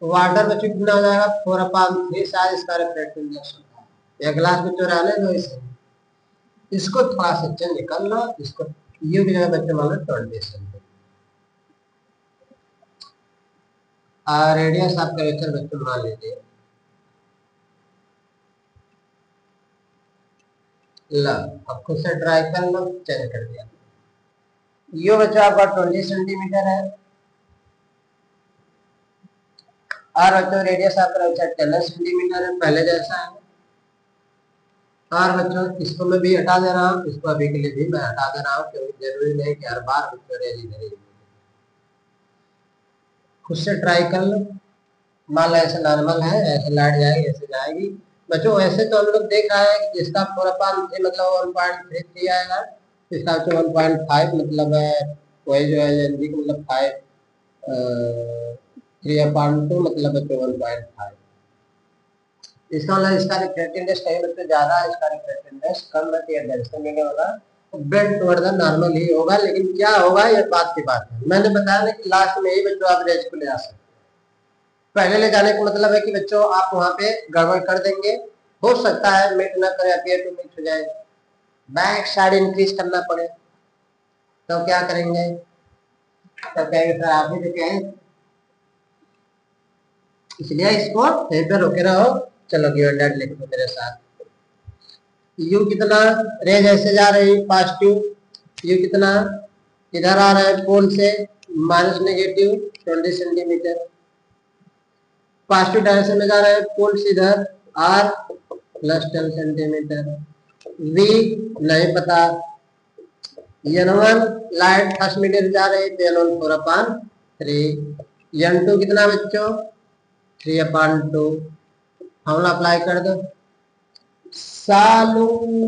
वाटर बच्चों कितना हो जाएगा 4/3 शायद इसका रिफ्रैक्टिव इंडेक्स होता है एक ग्लास बच्चों रहने दो इसे इसको थोड़ा सा चेंज कर लो इसको यू की जगह बच्चों मान लो 20 सेंटीमीटर और रेडियस ऑफ कर्वेचर बच्चों मान लीजिए लो अब खुद से ट्राई कर लो चेंज कर दिया यू बच्चों आपका 20 सेंटीमीटर है और बच्चों रेडियस ऑफ कर्वेचर 10 सेंटीमीटर है पहले जैसा है और बच्चों इसको मैं भी हटा दे रहा हूँ इसको अभी के लिए भी मैं हटा दे रहा हूँ क्योंकि जरूरी नहीं कि हर बार बच्चों रेज इधर ही खुद से ट्राई कर लो मान लो ऐसे नॉर्मल है ऐसे लाइट जाएगी ऐसे जाएगी बच्चों ऐसे तो हम लोग देख रहे हैं कि इसका 4/3 मतलब 1.33 आएगा इसका 1.5 मतलब है वही जो है मतलब 3/2 मतलब बच्चों 1.5 इसका मतलब इसका रिफ्रैक्टिव इंडेक्स कहीं बच्चों ज्यादा है इसका रिफ्रैक्टिव इंडेक्स कम है तो ये डेंसिटी में क्या होगा बेंड टुवर्ड द नॉर्मल ही होगा लेकिन क्या होगा ये बात की बात है मैंने बताया ना कि लास्ट में ही बच्चों आप रेंज को ले आ सकते पहले ले जाने का मतलब है कि बच्चों आप वहां पे गड़बड़ कर देंगे हो सकता है मीट ना करे अपीयर टू मीट हो जाए बैक साइड इंक्रीज करना पड़े तो क्या करेंगे तो कहेंगे सर आप ही तो कहें इसलिए इसको यहीं पे रोके रहो चलो गिवन डेट लिख दो मेरे साथ यू कितना रेज ऐसे जा रही पॉजिटिव यू कितना इधर आ रहा है पोल से minus negative 20 centimetre positive direction में जा रहा है पोल से इधर r प्लस 10 सेंटीमीटर v नहीं पता n1 लाइट फर्स्ट मीडियम जा रही तो n1 4/3, n2 कितना बच्चों 3/2, फॉर्मूला अप्लाई कर दो। Solution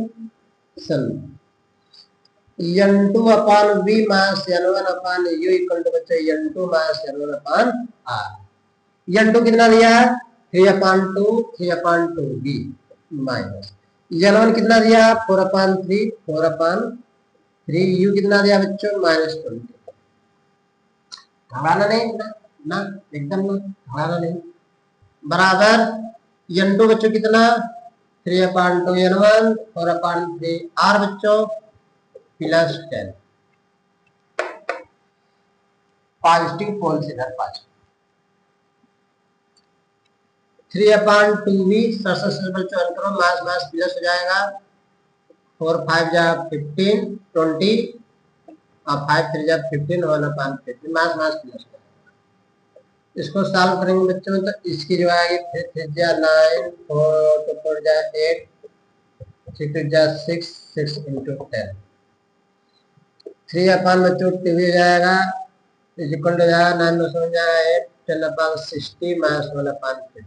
n2 upon v minus n1 upon u equal to बच्चों n2 मास n1 upon r। n2 कितना दिया है 3/2 v माइनस n1 कितना दिया 4/3 u कितना दिया बच्चों -20। घबराना नहीं ना एकदम ना घबराना नहीं। बराबर n2 बच्चों कितना 3/2 n1 4/3 r बच्चों +10 पॉजिटिव पोल से इधर पॉजिटिव 3/2v बच्चों करो मास मास प्लस हो जाएगा 4 5 जा 15 20 और 5 3 जा 15 1/15 मास मास प्लस। इसको सॉल्व करेंगे बच्चों तो इसकी जो आएगी 3 जा 9 4 जा 8 6 जा 6 6 into 10 3 बच्चों 2 जाएगा इज इक्वल टू जाएगा 9 में हो जाएगा 8 10/60 माइनस 1/50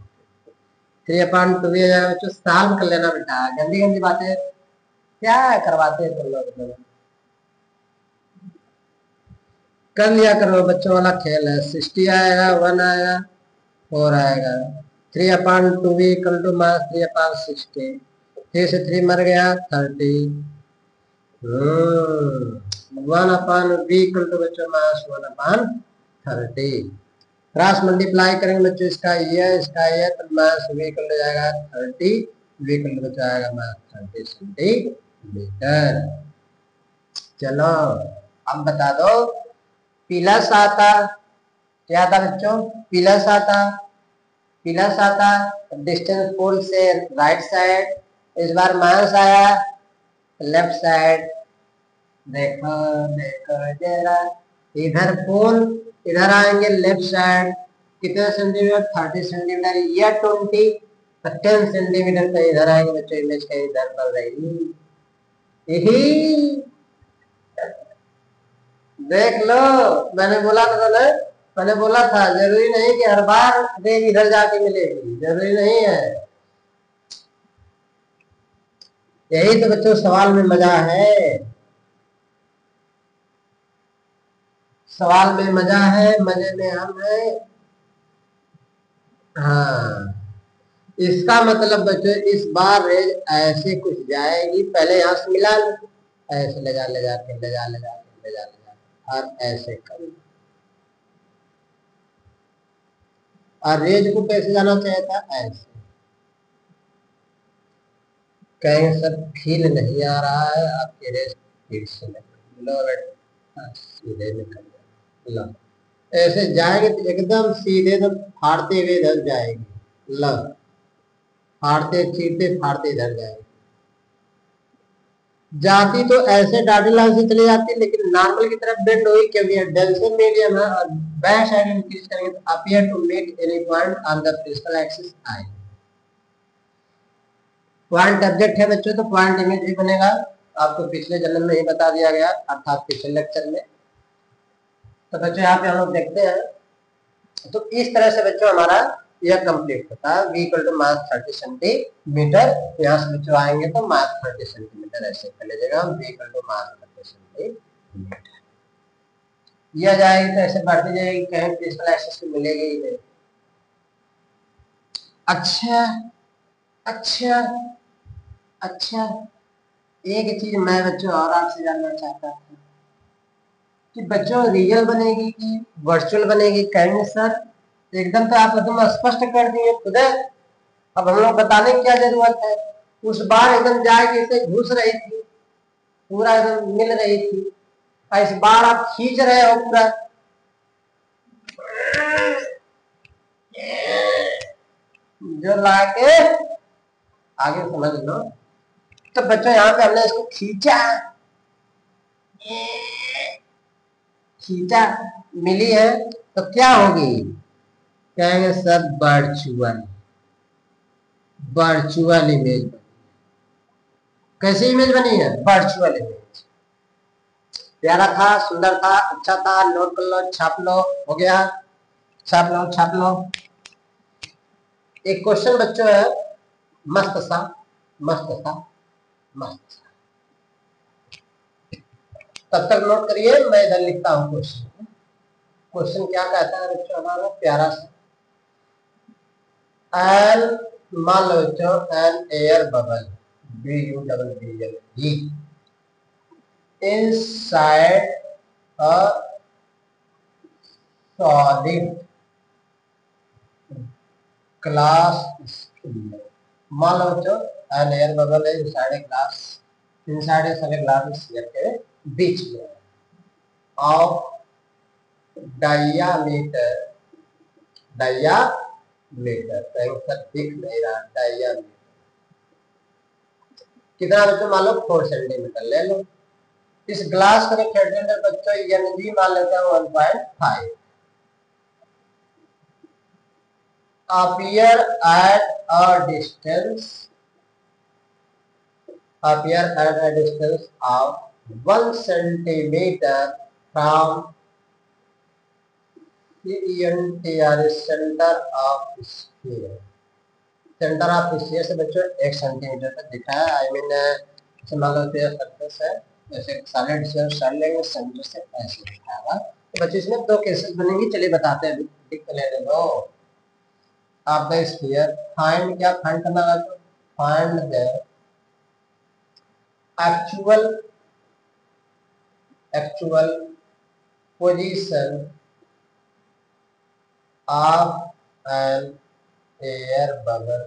3/2 जाएगा बच्चों। सॉल्व कर लेना बेटा, गंदी गंदी बातें क्या करवाते हैं तुम लोग, कर लिया करो बच्चों वाला खेल है। 60 आएगा 1 आएगा 4 आएगा 3/2 इक्वल टू मास 3/60 3 से 3 मर गया 30 1/v इक्वल टू बच्चों मास 1/30 क्रॉस मल्टीप्लाई करेंगे बच्चों इसका ये तो मास v इक्वल टू जाएगा 30 v इक्वल टू बच्चों आएगा मास 30 सेंटीमीटर। चलो अब बता दो प्लस आता क्या था बच्चों प्लस आता डिस्टेंस पोल से राइट साइड, इस बार माइनस आया लेफ्ट साइड। देखो जरा इधर पोल इधर आएंगे लेफ्ट साइड कितने सेंटीमीटर 30 सेंटीमीटर या 20 तो 10 सेंटीमीटर का इधर आएंगे बच्चों इमेज का इधर पर रहेगी। यही देख लो मैंने बोला था जरूरी नहीं कि हर बार रेंज इधर जाके मिलेगी, जरूरी नहीं है। यही तो बच्चों सवाल में मजा है, सवाल में मजा है, मजे में हम है। हाँ इसका मतलब बच्चों इस बार रेंज ऐसे कुछ जाएगी, पहले यहाँ से मिला ऐसे ले जा और ऐसे कर और रेंज को कैसे जाना चाहिए था ऐसे। कहेंगे सर फील नहीं आ रहा है आपकी रेंज फिर से सीधे निकल लो ऐसे जाएंगे तो एकदम सीधे तो फाड़ते हुए इधर जाएगी लो फाड़ते चीरते फाड़ते इधर जाएगी। जाती तो ऐसे डॉटेड लाइन से चली जाती लेकिन नॉर्मल की तरफ बेंड हुई क्योंकि डेंसर मीडियम है और बैक साइड इंक्रीज करेंगे तो appear to make any point on the principal axis आई। पॉइंट ऑब्जेक्ट है बच्चों तो पॉइंट इमेज भी बनेगा, आपको पिछले जन्म में ही बता दिया गया अर्थात पिछले लेक्चर में। तो बच्चों यहाँ पे हम लोग देखते हैं तो इस तरह से बच्चों हमारा यह कंप्लीट होता है v equal to minus 30 centimetre. यहाँ से बच्चों आएंगे तो मास 30 सेंटीमीटर ऐसे कर लीजिएगा v equal to minus 30 centimetre. यह जाएगी तो ऐसे बढ़ती जाएगी कहीं प्रिंसिपल एक्सिस में मिलेगी ही नहीं। अच्छा एक चीज मैं बच्चों और आपसे जानना चाहता था कि बच्चों रियल बनेगी कि वर्चुअल बनेगी। कहेंगे सर एकदम तो आप एकदम स्पष्ट कर दिए खुद, अब हम लोग बताने की क्या जरूरत है। उस बार एकदम जाके इसे घुस रही थी पूरा एकदम मिल रही थी और इस बार आप खींच रहे हो पूरा जो लाके आगे समझ लो। तो बच्चों यहाँ पे हमने इसको खींचा मिली है तो क्या होगी कहेंगे सर वर्चुअल इमेज। कैसी इमेज बनी है वर्चुअल इमेज। प्यारा था, सुंदर था, अच्छा था, नोट कर लो, छाप लो, हो गया, छाप लो छाप लो। एक क्वेश्चन बच्चों है, मस्त सा मस्त सा मस्त सा, तब तक नोट करिए, मैं इधर लिखता हूँ क्वेश्चन। क्वेश्चन क्या कहता है बच्चों हमारा, प्यारा सा, एन, मान लो बच्चों an air bubble, BUBBLE, inside a solid glass sphere, मान लो बच्चों एन एयर बबल है inside a glass, inside a solid glass sphere के बीच में ऑफ डायमीटर, डायमीटर सर दिख नहीं रहा, डायमीटर कितना बच्चों, मान लो 4 सेंटीमीटर ले लो। इस ग्लास का थिएटर बच्चों एनजी मान लेते हैं 1.5, appear at a distance, appear at a distance of 1 centimeter from the center of sphere, centre of sphere से बच्चों 1 सेंटीमीटर तक दिखा है, आई मीन मान लो सरफेस है, जैसे सॉलिड से सर लेंगे, सेंटर से ऐसे दिखाएगा। तो बच्चों इसमें 2 केसेस बनेंगे, चलिए बताते हैं, लिख लेने दो। ऑफ द स्फीयर, फाइंड, क्या फाइंड करना है, find the actual position of an air bubble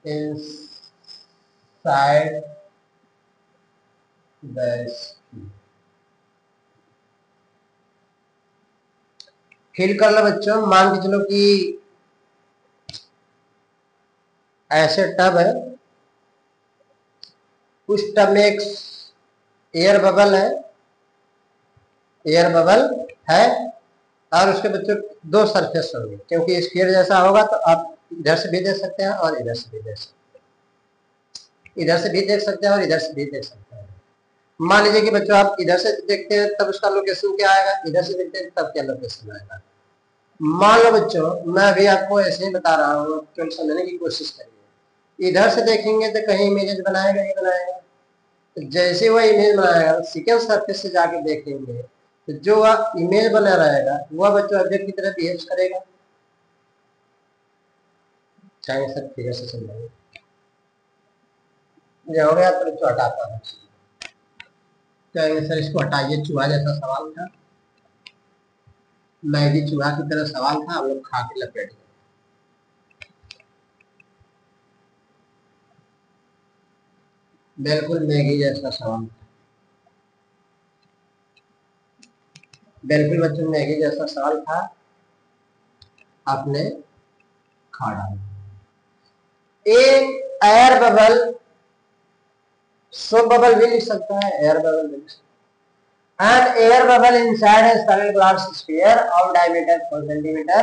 inside the sphere। Feel कर लो बच्चों, मान के चलो कि ऐसे टब है, उस टब में एक एयर बबल है, एयर बबल है, और उसके बच्चों 2 सरफेस होंगे, क्योंकि स्फीयर जैसा होगा तो आप इधर से भी देख सकते हैं और इधर से भी देख सकते हैं, इधर से भी देख सकते हैं और इधर से भी देख सकते हैं। मान लीजिए कि बच्चों आप इधर से देखते हैं तब उसका लोकेशन क्या आएगा, इधर से देखते हैं तब क्या लोकेशन आएगा। मान लो बच्चों मैं भी आपको ऐसे ही बता रहा हूँ, केवल समझने की कोशिश करिए। इधर से देखेंगे तो कहीं इमेज बनाएगा ही बनाएगा, तो जैसे वह इमेज बनाएगा सेकेंड सरफेस से जाके देखेंगे तो जो वह इमेज बना रहेगा वह बच्चों ऑब्जेक्ट की तरह बिहेव करेगा। चाहे सर फिगर से समझाएंगे, हो गया तो बच्चों हटाता है, कहेंगे सर इसको हटाइए, चूहा जैसा सवाल था, मैगी चूहा की तरह सवाल था, हम लोग खा के लपेट गए। बिल्कुल मैगी जैसा सवाल था, बिल्कुल बच्चों मैगी जैसा सवाल था, आपने खा डाला। एक एयर बबल, सोप बबल भी लिख सकता है, एयर बबल भी लिख सकता है। An air bubble inside a solid glass sphere of diameter 4 centimeter,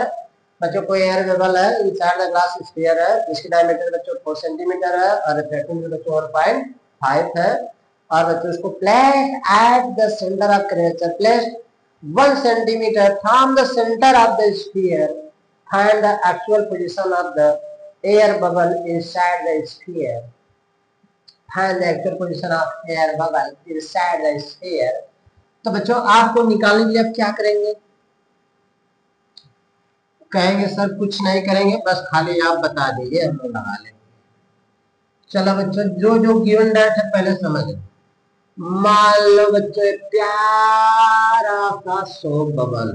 बच्चों कोई एयर बबल है इनसाइड द ग्लास स्फीयर है, जिसकी डायमीटर बच्चों 4 सेंटीमीटर है और रिफ्रैक्टिव बच्चों 1.5 है, और बच्चों उसको place at the centre of curvature, place 1 centimetre from the centre of the sphere, find the actual position of the air bubble inside the sphere, find the actual position of air bubble inside the sphere. तो बच्चों आपको निकालने के लिए आप क्या करेंगे, कहेंगे सर कुछ नहीं करेंगे, बस खाली आप बता दीजिए हम लोग लगा लेंगे। चलो बच्चों जो जो गिवन डाटा है पहले समझ लो। मान लो बच्चों प्यारा सा सोप बबल,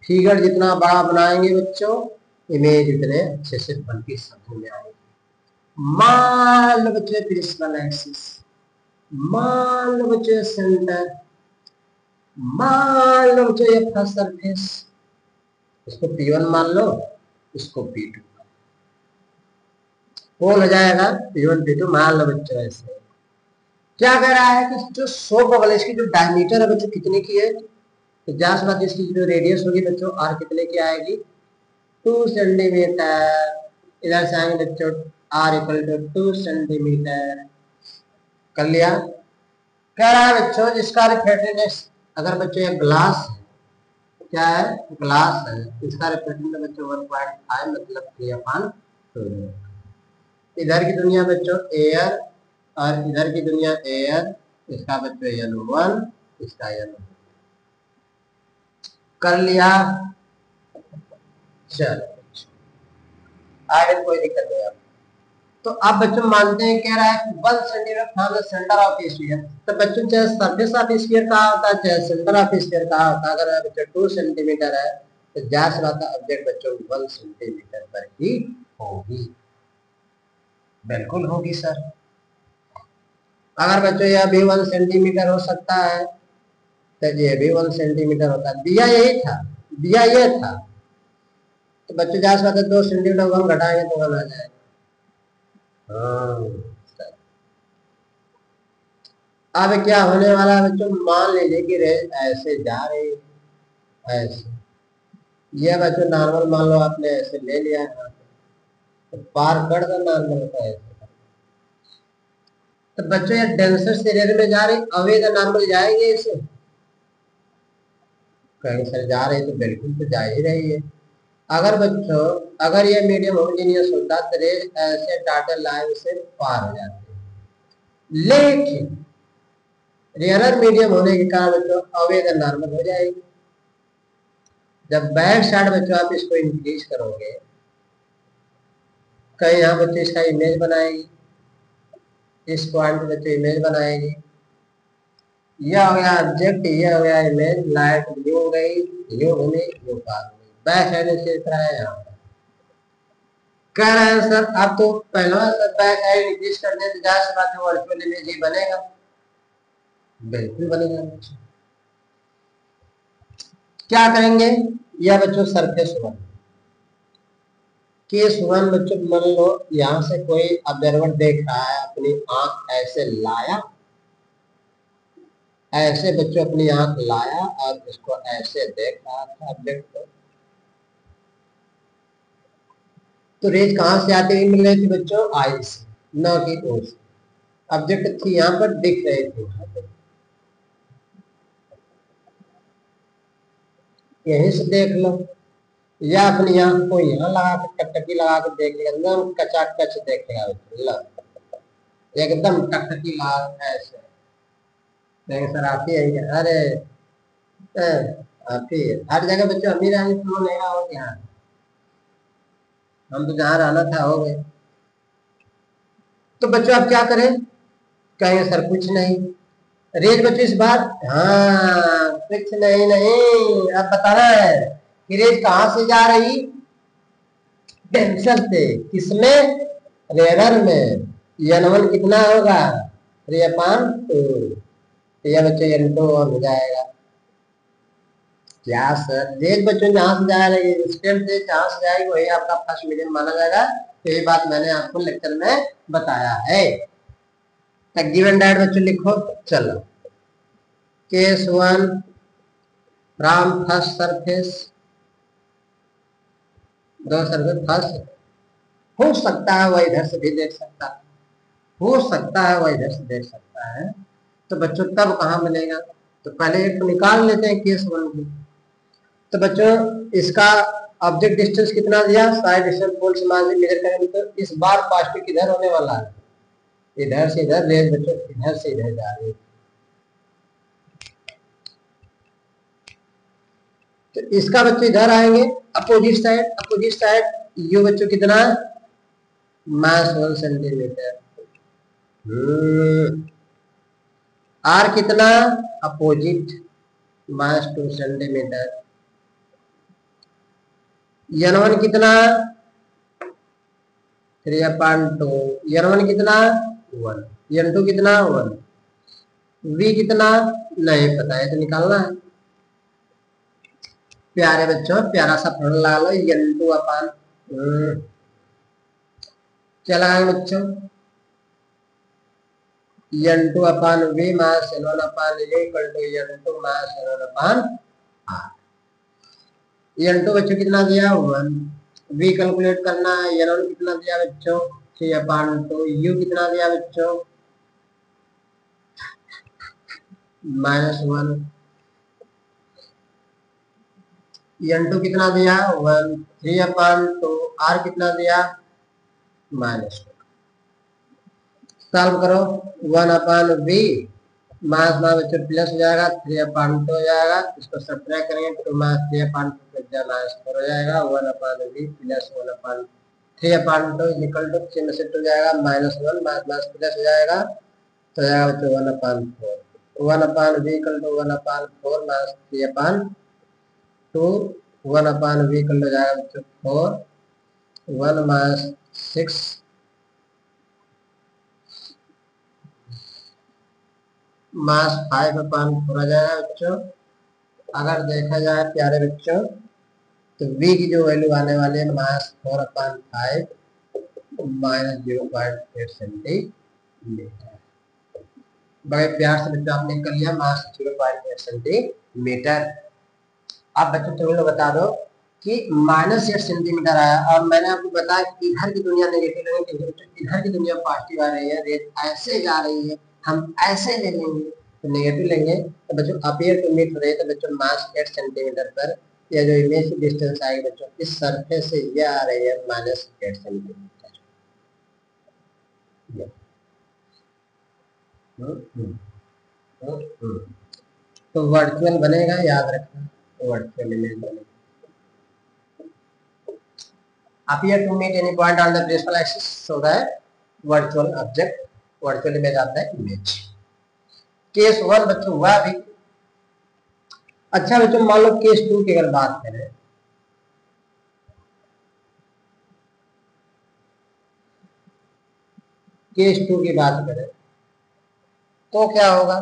फिगर जितना बड़ा बनाएंगे बच्चों इमेज इतने अच्छे से बन के समझ में आएगी। मान लो बच्चों प्रिंसिपल एक्सिस, मान लो बच्चों सेंटर, मान लो बच्चों ये फर्स्ट सरफेस, इसको P1 मान लो, इसको P2, कौन हो जाएगा P1 P2, मान लो बच्चों ऐसे। क्या कह रहा है कि जो सोप बबल इसकी जो डायमीटर है बच्चों कितने की है, तो जांच बात इसकी जो रेडियस होगी बच्चों R कितने की आएगी, 2 सेंटीमीटर। इधर से आएंगे बच्चों R इक्वल टू 2 सेंटीमीटर, कर लिया। कह रहा है बच्चों जिसका रिफ्रैक्टिवनेस, अगर बच्चों ये ग्लास क्या है, ग्लास है, इसका रिफ्रैक्टिवनेस बच्चों 1.5 मतलब 3/2। इधर की दुनिया बच्चों एयर और इधर की दुनिया एयर, इसका बच्चों n1, इसका n2 कर लिया। चलो आगे कोई दिक्कत नहीं है। तो अब बच्चों मानते हैं, कह रहा है 1 centimetre from the centre of sphere. तो बच्चों चाहे सरफेस ऑफ स्फीयर कहाँ होता है, चाहे सेंटर ऑफ स्फीयर कहाँ होता है, अगर बच्चों 2 सेंटीमीटर है तो जाहिर सी बात है ऑब्जेक्ट बच्चों 1 सेंटीमीटर पर ही होगी। बिल्कुल होगी सर। अगर बच्चों यह भी 1 सेंटीमीटर हो सकता है तो ये भी 1 सेंटीमीटर होता है। दिया यही था, दिया ये था, तो बच्चों जाहिर सी बात है 2 सेंटीमीटर हम घटाएंगे तो 1 आ जाएगा। अब क्या होने वाला है बच्चों, मान लीजिए कि रेंज ऐसे जा रही है, ऐसे, ये बच्चों नॉर्मल मान लो आपने ऐसे ले लिया है, तो पार कर दो नॉर्मल का ऐसे। तो बच्चों ये डेंसर से रेंज में जा रही, अवे तो नॉर्मल जाएंगे इसे, कहीं से जा रही तो बिल्कुल तो जा ही रही है। अगर बच्चों अगर ये मीडियम होमोजेनियस होता तो रेंज ऐसे डॉटेड लाइन से पार हो जाती है, लेकिन रेयर मीडियम होने के कारण बच्चों अवे तो नॉर्मल हो जाएगी। जब बैक साइड बच्चों आप इसको इंक्रीज करोगे, कहीं यहाँ बच्चों इसका इमेज बनाएगी, इस पॉइंट बच्चों इमेज बनाएगी, यह हो गया ऑब्जेक्ट, यह हो गया इमेज, लाइट यू गई, यू घूमी, यू पार हुई, बैक साइड से इस तरह है। यहाँ कह रहे हैं सर आप तो पहला बैक साइड इंक्रीज कर दें तो जाहिर सी बात है वर्चुअल इमेज ही बनेगा, बिल्कुल बनेगा। क्या करेंगे, यह बच्चों सरफेस 1, केस 1 बच्चों मान लो यहां से कोई ऑब्जर्वर देख रहा है, अपनी आंख ऐसे लाया, ऐसे बच्चों अपनी आंख लाया और इसको ऐसे देख रहा था ऑब्जेक्ट को, तो रेज कहां से आती हुई मिल रही थी बच्चों, आई से, न कि ओ से। ऑब्जेक्ट थी यहाँ पर, दिख रही थी, यहीं से देख लो, या अपनी आंख को यहाँ लगा के टकटकी लगा के देख लिया, एकदम कचा कच देखेगा एकदम टकटकी लगा ऐसे। सर आती है, अरे आती है हर जगह बच्चों, अमीर आदमी तो नहीं आओ यहाँ, हम तो जहाँ रहना था हो गए। तो बच्चों आप क्या करें, कहेंगे सर कुछ नहीं, रेज बच्चों इस बार, हाँ कुछ नहीं, नहीं अब बता रहा है कि रेज कहां से जा रही, टेंशन से, किसमें, रेडर में, n1 कितना होगा 3/2, यह बच्चों n2 और हो जाएगा। क्या सर, रेज बच्चों जहां से जा रही है, स्टेम से जहां से जाएगी वही आपका फर्स्ट मीडियम माना जाएगा। तो ये बात मैंने आपको लेक्चर में बताया है। गिवन डायट बच्चों लिखो, चलो केस 1 फ्रॉम फर्स्ट सरफेस, दो सरफेस फर्स्ट, हो सकता है वह इधर से भी देख सकता है, हो सकता है वह इधर से देख सकता है, तो बच्चों तब कहाँ मिलेगा, तो पहले एक निकाल लेते हैं केस 1 की। तो बच्चों इसका ऑब्जेक्ट डिस्टेंस कितना दिया, साइड डिस्टेंस पोल से मेजर करेंगे तो इस बार पॉजिटिव किधर होने वाला है, इधर से इधर, रेज बच्चों इधर से इधर जा रही है। तो इसका बच्चों इधर आएंगे, opposite side, opposite side you बच्चों कितना, -1 सेंटीमीटर, आर कितना, अपोजिट -2 सेंटीमीटर, n1 कितना 3/2, n1 कितना 1, n2 कितना 1, v कितना नहीं पता है तो निकालना है। प्यारे बच्चों प्यारा सा फॉर्मूला लगा लो, n2 क्या लगाएंगे बच्चों, n2/v minus n1/u equal to n2 minus n1/r। n2 बच्चों कितना दिया 1, v कैलकुलेट करना है, n1 कितना दिया बच्चों 3/2, u कितना दिया बच्चों -1, n2 कितना दिया 1, 3/2, r कितना दिया -2। सॉल्व करो 1/v, मास ना बच्चों प्लस हो जाएगा, 3/2 हो जाएगा, इसको सब्ट्रैक्ट करेंगे तो मास 3/2 -4 हो जाएगा, 1/v प्लस 3/2 इक्वल टू 3 में शिफ्ट हो जाएगा -1, मास प्लस हो जाएगा तो जाएगा बच्चों 1/4, 1/v equal to 1/4 minus 3/2, 1/v equal to जाएगा बच्चों 4, 1 मास 6 मास 5/4 आ जाएगा बच्चों। अगर देखा जाए प्यारे बच्चों तो v की जो वैल्यू आने वाली है मास 4/5 -0.8 सेंटीमीटर। बड़े प्यार से बच्चों आपने कर लिया मास 0.8 सेंटीमीटर। अब बच्चों तुम लोग बता दो कि -8 सेंटीमीटर आया और मैंने आपको बताया कि इधर की दुनिया नेगेटिव लगेगी, इधर की दुनिया पॉजिटिव आ रही है, रेट ऐसे जा रही है, हम ऐसे ले लेंगे तो नेगेटिव लेंगे तो बच्चों अपीयर टू मीट हो रही है, तो बच्चों मास 8 सेंटीमीटर पर यह जो इमेज की डिस्टेंस आएगी बच्चों इस सरफेस से यह आ रही है -8 सेंटीमीटर। तो वर्चुअल बनेगा, याद रखना वर्चुअल इमेज बनेगा। appear to meet any point on the principal axis so that virtual object virtual image आता है image। केस 1 बच्चों हुआ भी। अच्छा बच्चों मान लो केस 2 की अगर बात करें, केस 2 की बात करें तो क्या होगा।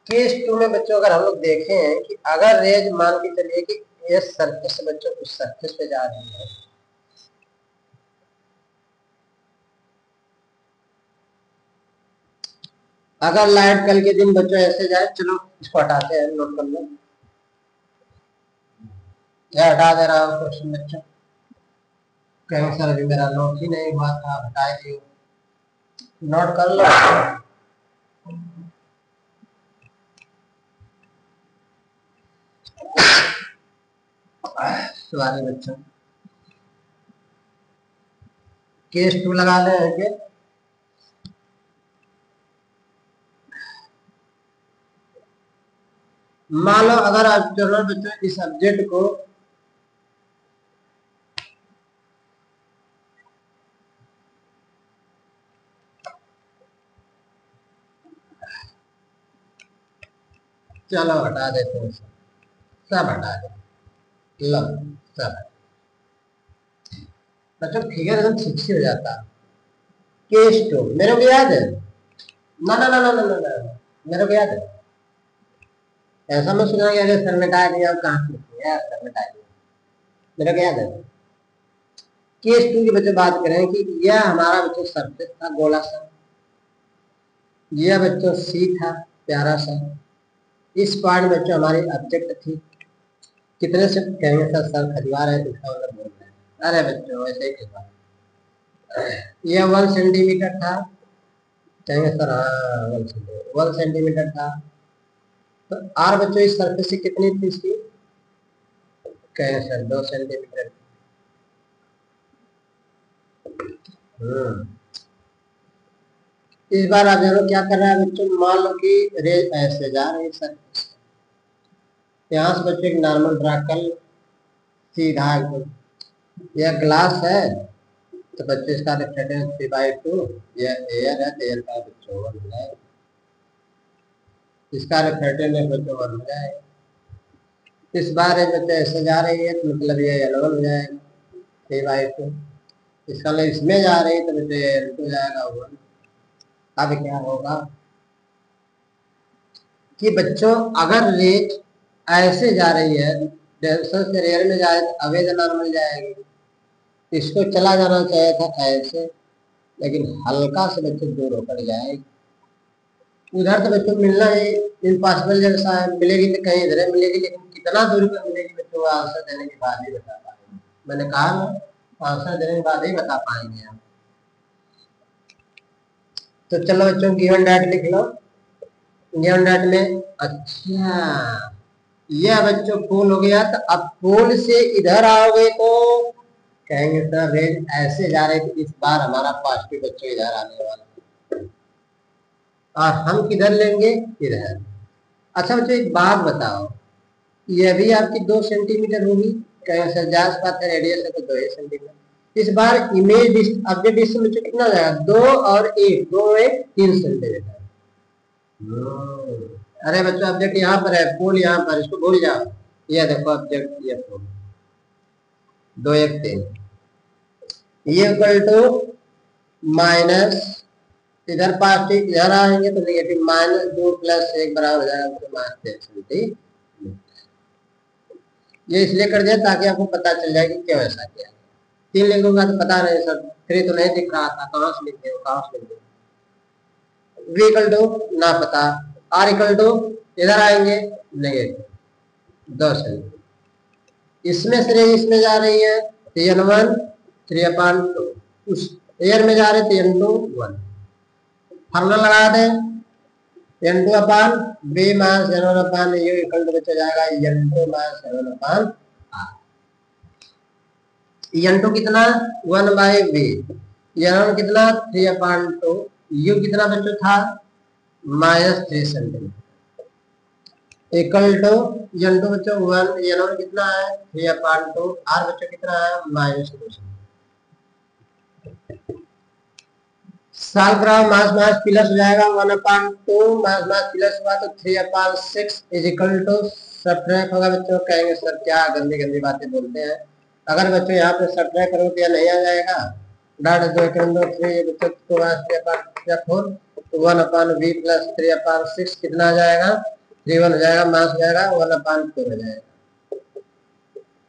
केस 2 में बच्चों अगर हम लोग देखें कि अगर रेज मान के चलिए कि इस सरफेस से बच्चों उस सरफेस पे जा रही है, अगर लाइट कल के दिन बच्चों ऐसे जाए, चलो इसको हटाते हैं, नोट कर लो क्या हटा दे रहा हूँ क्वेश्चन बच्चों, कहीं सर अभी मेरा नोट ही नहीं हुआ था, हटाए दिए, नोट कर लो। सॉरी बच्चों, केस 2 लगा ले के मान लो अगर आप चलो बच्चों इस सब्जेक्ट को चलो हटा देते हैं, सब हटा दे लो सब बच्चों, फिगर एकदम ठीक से हो जाता है। केस 2 मेरे को याद है ना ना ना ना ना ना मेरे को याद है, ऐसा मैं सुना कि अरे सर मिटा दिया कहाँ से यार सर मिटा दिया, मेरे को याद है। केस 2 की बच्चों बात करें कि यह हमारा बच्चों सरफेस था गोला सा, यह बच्चों सी था प्यारा सा, इस पार्ट में बच्चों हमारी ऑब्जेक्ट थी, कितने से कहेंगे सर खजवा रहे तो इसका मतलब बोल रहे हैं, अरे बच्चों वैसे ही खजवा, यह 1 सेंटीमीटर था, कहेंगे सर हाँ 1 सेंटीमीटर था, तो आर बच्चों इस सरफेस से कितनी थी इसकी, कहेंगे सर 2 सेंटीमीटर। इस बार आप जानो क्या कर रहा है बच्चों, मान लो कि रेज ऐसे जा रही है सरफेस, यहाँ से बच्चों एक नॉर्मल ड्रा कर सीधा एकदम, यह ग्लास है तो बच्चों इसका रिफ्लेक्टेंस 3/2, यह एयर है तो एयर का बच्चों 1 हो जाएगा, इसका रिफ्लेक्टेंस बच्चों 1 हो जाएगा। इस बार बच्चों ऐसे जा रही है तो मतलब ये L1 हो जाएगा 3/2, इसका मतलब इसमें जा रही है तो बच्चों ये L2 हो जाएगा 1। अब क्या होगा कि बच्चों अगर रेट ऐसे जा रही है, डेंसन से रेयर में जाए तो अवेज नॉर्मल जाएगी, इसको चला जाना चाहिए था ऐसे, लेकिन हल्का से बच्चों दूर होकर जाएगी, उधर तो बच्चों मिलना ही इम्पॉसिबल जैसा है, मिलेगी तो कहीं इधर मिलेगी, लेकिन कितना दूर पर मिलेगी बच्चों आंसर देने के बाद ही बता पाएंगे, मैंने कहा ना आंसर देने के बाद ही बता पाएंगे आप। तो चलो बच्चों गिवन डाटा लिख लो, गिवन डेट में। अच्छा, यह बच्चों पोल हो गया। तो अब पोल से इधर आओगे तो कहेंगे सर रेंज ऐसे जा रहे थे, इस बार हमारा पॉजिटिव बच्चों इधर आने वाला, और हम किधर लेंगे, इधर। अच्छा बच्चों एक बात बताओ, यह भी आपकी 2 सेंटीमीटर होगी, कहेंगे सर जांच पाते रेडियस है तो 2 सेंटीमीटर। इस बार इमेज ऑब्जेक्ट डिस्टेंस बच्चों कितना जाएगा, 2 और 1, 2 1 3 सेंटीमीटर। अरे बच्चों ऑब्जेक्ट यहाँ पर है, पोल यहाँ पर, इसको भूल जाओ। ये देखो ऑब्जेक्ट, ये पोल 2 1 3, ये इक्वल टू माइनस, इधर पॉजिटिव इधर आएंगे तो नेगेटिव, -2 + 1 बराबर हो जाएगा -3 सेंटीमीटर। ये इसलिए कर दिया ताकि आपको पता चल जाए कि क्यों ऐसा किया। 3 लिख दूंगा तो पता नहीं सर 3 तो नहीं दिख रहा था, कहाँ से लिख दे, कहाँ से लिख दे। v इक्वल टू ना पता, r इक्वल टू इधर आएंगे नेगेटिव 2 सेंटीमीटर, इसमें से इसमें जा रही है तो n1 3/2, उस एयर में जा रहे थे n2 1, फार्मूला लगा दें n2 upon b minus n1 upon u equal to बच्चा जाएगा n2 माइनस n1 अपान r। n2 कितना 1/b, n1 कितना 3/2, u कितना बच्चों था -3 सेंटीमीटर, इक्वल टू n2 बच्चों 1, n1 कितना है 3/2, r बच्चों कितना है -2 सेंटीमीटर। साल ग्राम मास मास प्लस हो जाएगा 1/2, मास मास प्लस हुआ तो 3/6 इज इक्वल टू, सब्ट्रैक्ट होगा बच्चों, कहेंगे सर क्या गंदी गंदी बातें बोलते हैं। अगर बच्चों यहाँ पे सब्ट्रैक्ट करो तो नहीं आ जाएगा, डाट 2 2 3 बच्चों 2/4 1/v + 3/6 कितना आ जाएगा 3 1 हो जाएगा, मास हो जाएगा 1/4 हो जाएगा,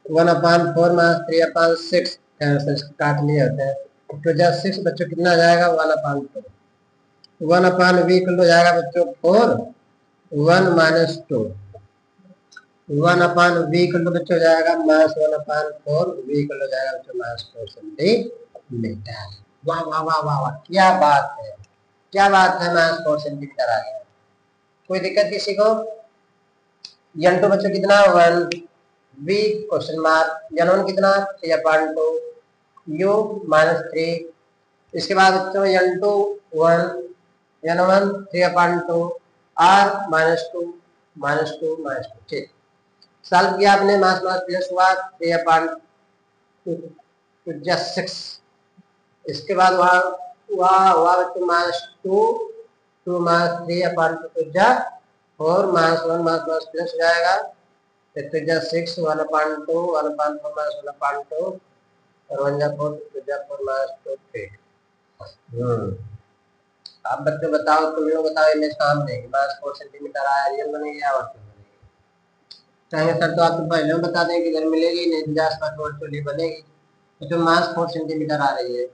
1/4 मास 3/6 काट लिए होते हैं तो 6 बच्चों कितना आ जाएगा 1/4, 1/v इक्वल हो जाएगा बच्चों 4, 1 - 2, 1/v इक्वल टू बच्चों हो जाएगा -1/4, v इक्वल हो जाएगा बच्चों -4 सेंटीमीटर। वाह वाह वाह वाह वाह, क्या बात है, क्या बात है, -4 सेंटीमीटर आ गया। कोई दिक्कत किसी को? n2 बच्चों कितना 1, v क्वेश्चन मार्क, n1 कितना 3/2, u -3, इसके बाद बच्चों n2 1, n1 3/2, r -2 -2 ठीक। सॉल्व किया आपने, मास मास प्लस हुआ 3/2 तो 6, इसके बाद वहाँ हुआ बच्चों -2, 2 - 3/2 तो 4, -1 मास मास प्लस हो जाएगा तो 6, 1/2 1/4 -1/2 और 1 जा 4 तो 4 -2 3। आप बच्चों बताओ, तुम लोग बताओ, इमेज काम देंगे -4 सेंटीमीटर आया, रियल बनेगी या वर्चुअल बनेगी? कहेंगे सर तो आप तो पहले बता दें कि इधर मिलेगी नहीं तो आसपास वर्चुअली बनेगी। तो जो -4 सेंटीमीटर आ रही है,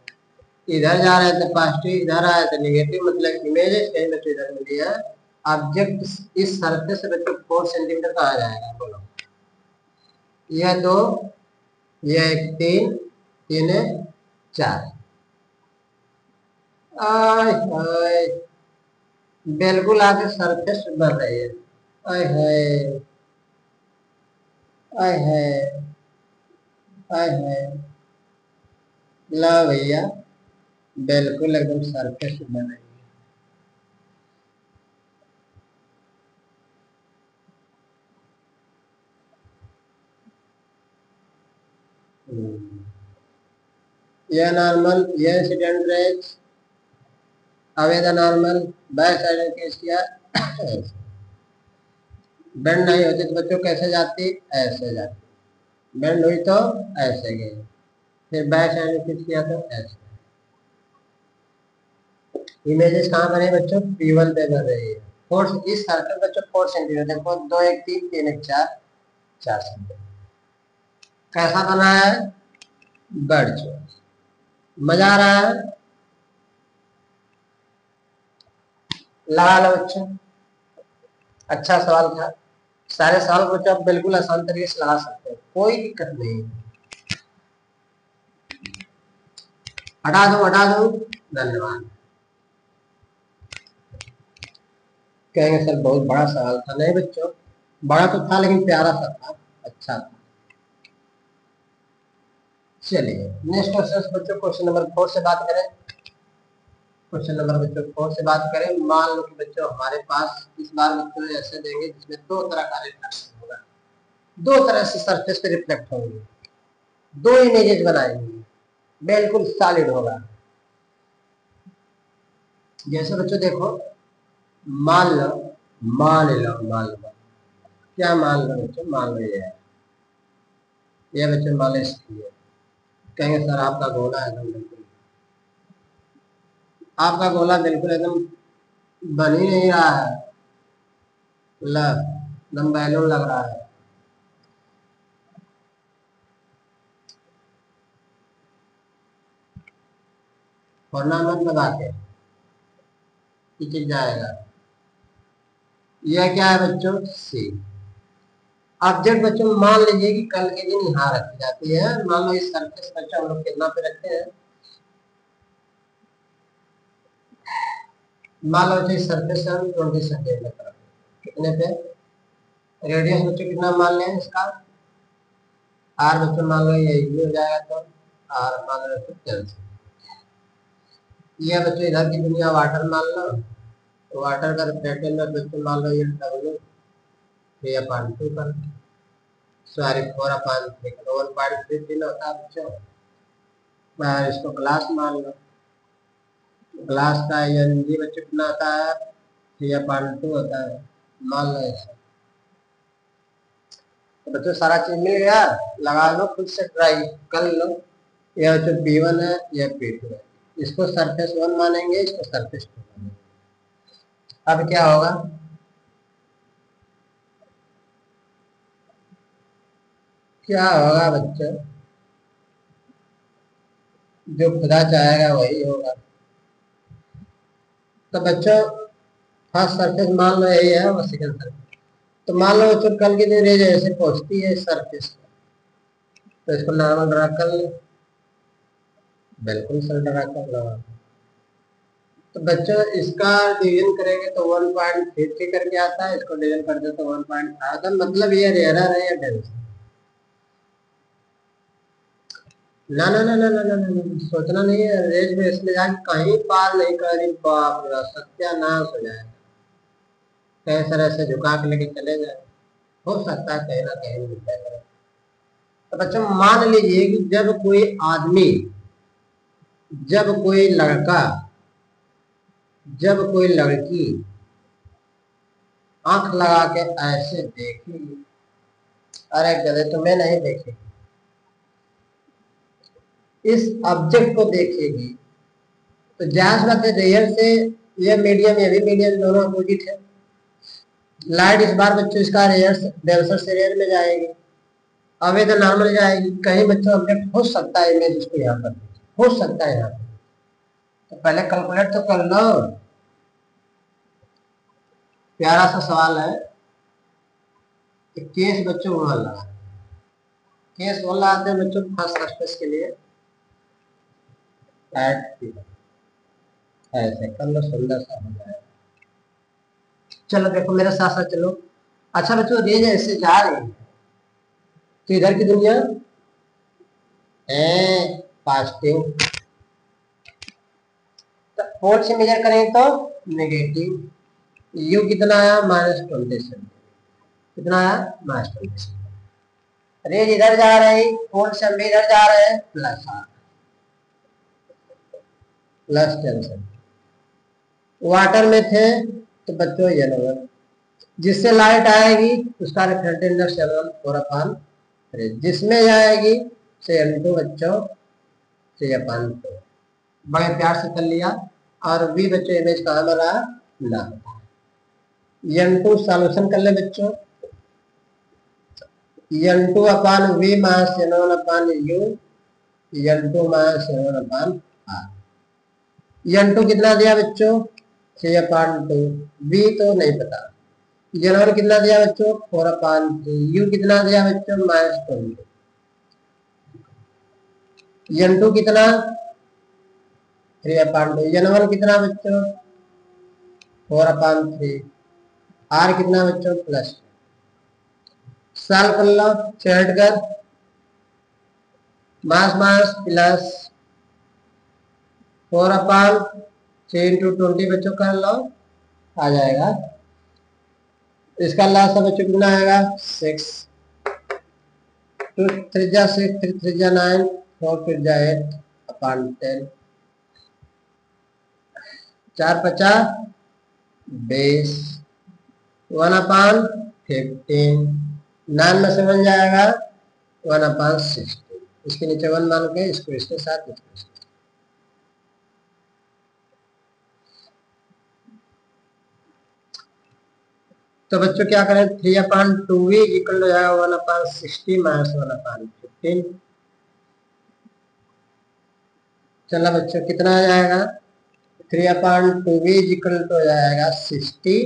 इधर जा रहे थे पॉजिटिव, इधर आया था नेगेटिव, मतलब इमेज कहीं बच्चों इधर मिली है, ऑब्जेक्ट इस सरफेस से बच्चों 4 सेंटीमीटर कहाँ जाएगा बोलो? यह 2, यह 3, 3 4, बिल्कुल आगे सरफेस बन रही है। आय हाय आय हाय आय हाय, ला भैया बिल्कुल एकदम सरफेस बन रही है। यह नॉर्मल, यह इंसिडेंट रेज, अवेदा नॉर्मल, बैक साइड में केस किया बेंड नहीं होती तो बच्चों कैसे जाती, ऐसे जाती, बेंड हुई तो ऐसे गई, फिर बैक साइड में केस किया तो ऐसे। इमेजेस कहाँ बने बच्चों, P1 पे बन रही है। फोर्स इस सर्कल बच्चों 4 सेंटीमीटर, देखो 2 1 3 3 1 4, 4 सेंटीमीटर। कैसा बना है, बढ़ चुका, मजा आ रहा है, लगा लो बच्चों, अच्छा सवाल था। सारे सवाल बच्चों आप बिल्कुल आसान तरीके से लगा सकते हो, कोई दिक्कत नहीं। हटा दो, धन्यवाद। कहेंगे सर बहुत बड़ा सवाल था। नहीं बच्चों, बड़ा तो था लेकिन प्यारा सा था, अच्छा था। चलिए नेक्स्ट क्वेश्चन बच्चों, क्वेश्चन नंबर 4 से बात करें। क्वेश्चन नंबर बच्चों 4 से बात करें। मान लो कि बच्चों हमारे पास इस बार बच्चों ऐसे देंगे जिसमें दो तरह का रिफ्लेक्शन होगा, दो तरह से सरफेस पे रिफ्लेक्ट होंगे, दो इमेजेस बनाएंगे, बिल्कुल सॉलिड होगा। जैसे बच्चों देखो, मान लो क्या मान लो बच्चों, मान लो ये बच्चों मान लो इसकी है। कहेंगे सर आपका गोला है एकदम, बिल्कुल आपका गोला बिल्कुल एकदम बन ही नहीं रहा है, एकदम बैलून लग रहा है। वरना मत लगा के जाएगा। यह क्या है बच्चों, सी। ऑब्जेक्ट बच्चों मान लीजिए कि कल के दिन यहाँ रखी जाती है। मान लो इस सरफेस बच्चों हम लोग कितना पे रखते हैं, मान लो इस सरफेस से हम 20 सेंटीमीटर कितने पे, रेडियस बच्चों कितना मान लें इसका, आर बच्चों मान लो ये हो जाएगा, तो आर मान लो 10। ये बच्चों इधर की दुनिया वाटर मान लो, तो वाटर का रिफ्लेक्टिव बच्चों मान लो ये W 3/2 पर, सॉरी 4/3 का 1.3 होता है बच्चों। इसको ग्लास मान लो, ग्लास का एन जी बच्चों कितना होता है, 3/2 होता है, मान लो ऐसा। तो बच्चों सारा चीज मिल गया, लगा लो खुद से ट्राई कर लो। यह जो P1 है यह P2 है, इसको सरफेस 1 मानेंगे, इसको सरफेस 2 मानेंगे। अब क्या होगा, क्या होगा बच्चों, जो खुदा चाहेगा वही होगा। तो बच्चों फर्स्ट सरफेस मान लो यही है और सेकंड सरफेस, तो मान लो बच्चों कल की दिन रेज ऐसे पहुंचती है सरफेस, तो इसको नॉर्मल ड्रा कर ले, बिल्कुल सर ड्रा कर लो। तो बच्चों इसका डिवीजन करेंगे तो 1.33 करके आता है, इसको डिवीजन कर दे तो 1.5, तो मतलब ये रेयरर है या डेंस। ना ना ना ना ना ना ना ना, सोचना नहीं है, रेंज में इसमें जाके कहीं पार नहीं कर रही, बाप रे सत्यानाश हो जाएगा। कई तरह से झुका के लेके चले जाए, हो सकता है कहीं ना कहीं मिल जाए। तो बच्चों मान लीजिए कि जब कोई आदमी, जब कोई लड़का, जब कोई लड़की आंख लगा के ऐसे देखेगी, अरे गधे तुम्हें नहीं देखेगी, इस ऑब्जेक्ट को देखेगी, तो जाहिर बात है रेयर से ये मीडियम, ये भी मीडियम, दोनों अपोजिट है। लाइट इस बार बच्चों इसका रेयर डेंसर से रेयर में जाएगी, अवे तो नॉर्मल जाएगी। कहीं बच्चों ऑब्जेक्ट हो सकता है, इमेज इसको यहाँ पर हो सकता है यहाँ पर, तो पहले कैलकुलेट तो कर लो। प्यारा सा सवाल है कि केस बच्चों वहां लगा, केस वन लगाते हैं बच्चों फर्स्ट सरफेस के लिए, ऐसे कर लो, सुंदर सा हो जाएगा। चलो देखो मेरे साथ साथ चलो। अच्छा बच्चों रेज ऐसे जा रही है, तो इधर की दुनिया पॉजिटिव, तो 4 से मेजर करें तो नेगेटिव, यू कितना आया -27, कितना आया -27। रेज इधर जा रही, 4 से हम इधर जा रहे हैं, +10। वाटर में थे तो बच्चों येलो, जिससे लाइट आएगी उसका रिफ्लेक्टेड इंडेक्स 4/3, जिसमें जाएगी से N2 बच्चों 3/2। बड़े प्यार से कर लिया। और वी बच्चों इमेज कहाँ बना ना, N2 सॉल्यूशन कर ले बच्चों, N2/V -N1/U, N2 -N1/R। N2 कितना दिया बच्चों 3/2, V तो नहीं पता, N1 कितना दिया बच्चों 4/3, U कितना दिया बच्चों -20, N2 कितना 3/2, N1 कितना बच्चों 4/3, आर कितना बच्चों प्लस, सॉल्व कर लो, सेट कर, मास मास प्लस 4/3 × 20 बच्चों कर लो, आ जाएगा। इसका लास्ट बच्चों कितना आएगा 6, 2 3 जा 6, 3 3 जा 9, 4 फिर जा 8/10, 4 50 20, 1/15, 9 में से बन जाएगा 1/16, इसके नीचे 1 मान के इसको इसके साथ इसको। तो बच्चों क्या करें, 3/2v इक्वल हो जाएगा 1/60 माइनस 1/15। चलो बच्चों कितना आ जाएगा, 3/2v इक्वल हो जाएगा 60,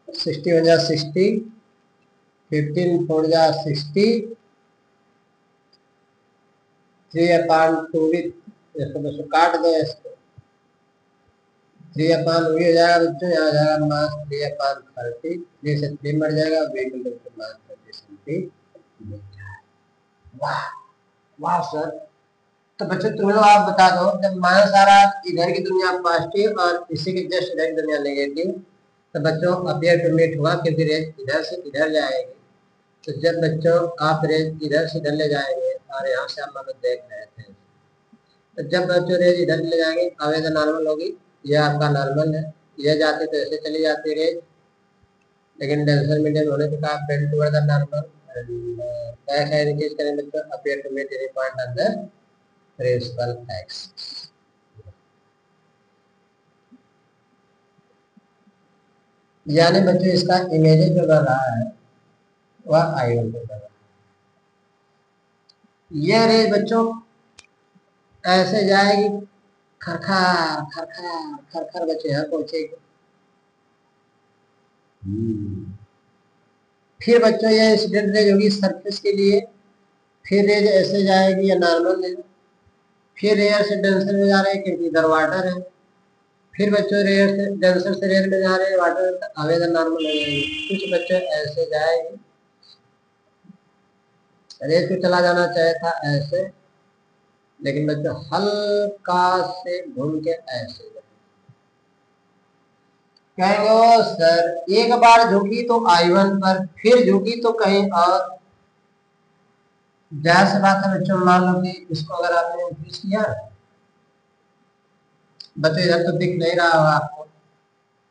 60 हो जाए 60, 15 4 जा 60, 3/2v इसको बच्चों काट दो, इसको 3/v हो जाएगा बच्चों, यहाँ जाएगा मास 3/30, 3 से 3 मर जाएगा, v इक्वल मास 30 सेंटीमीटर। वाह वाह सर। तो बच्चों तुम लोग आप बता दो, जब माइनस आ रहा है इधर की दुनिया पॉजिटिव और इसी के जस्ट इधर की दुनिया नेगेटिव, तो बच्चों अपियर टू मीट हुआ क्योंकि रेज इधर से इधर जाएगी। तो जब बच्चों आप रेज इधर से इधर ले जाएंगे और यहाँ से आप मतलब देख रहे थे, तो जब बच्चों रेज इधर ले जाएंगे आवेदन तो नॉर्मल होगी, यह आपका नॉर्मल है, यह जाती तो ऐसे चली जाती रेज, लेकिन डेंसर मीडियम होने के कारण bend toward the normal and करें बच्चों appear to meet any point on the principal axis. यानी बच्चों इसका इमेज जो कर रहा है वह I1 कर रहा है। यह रेज बच्चों ऐसे जाएगी, खरखर खरखर खरखर बच्चों यहाँ पहुंचेगी। फिर बच्चों यह इंसिडेंट रेज होगी सरफेस के लिए, फिर रेज ऐसे जाएगी या नॉर्मल रेज, फिर रेयर से डेंसर में जा रहे हैं क्योंकि इधर वाटर है, फिर बच्चों रेयर से डेंसर से रेयर में जा रहे हैं वाटर, आवेदन नॉर्मल हो जाएगी। कुछ बच्चों ऐसे जाएगी, रेज को चला जाना चाहिए था ऐसे, लेकिन बच्चों हल्का से घूम के ऐसे कहेंगे सर एक बार झुकी तो I1 पर, फिर झुकी तो कहीं और। जाहिर सी बात है बच्चों, मान लो कि इसको अगर आपने इंक्रीज किया, बच्चों इधर तो दिख नहीं रहा होगा आपको,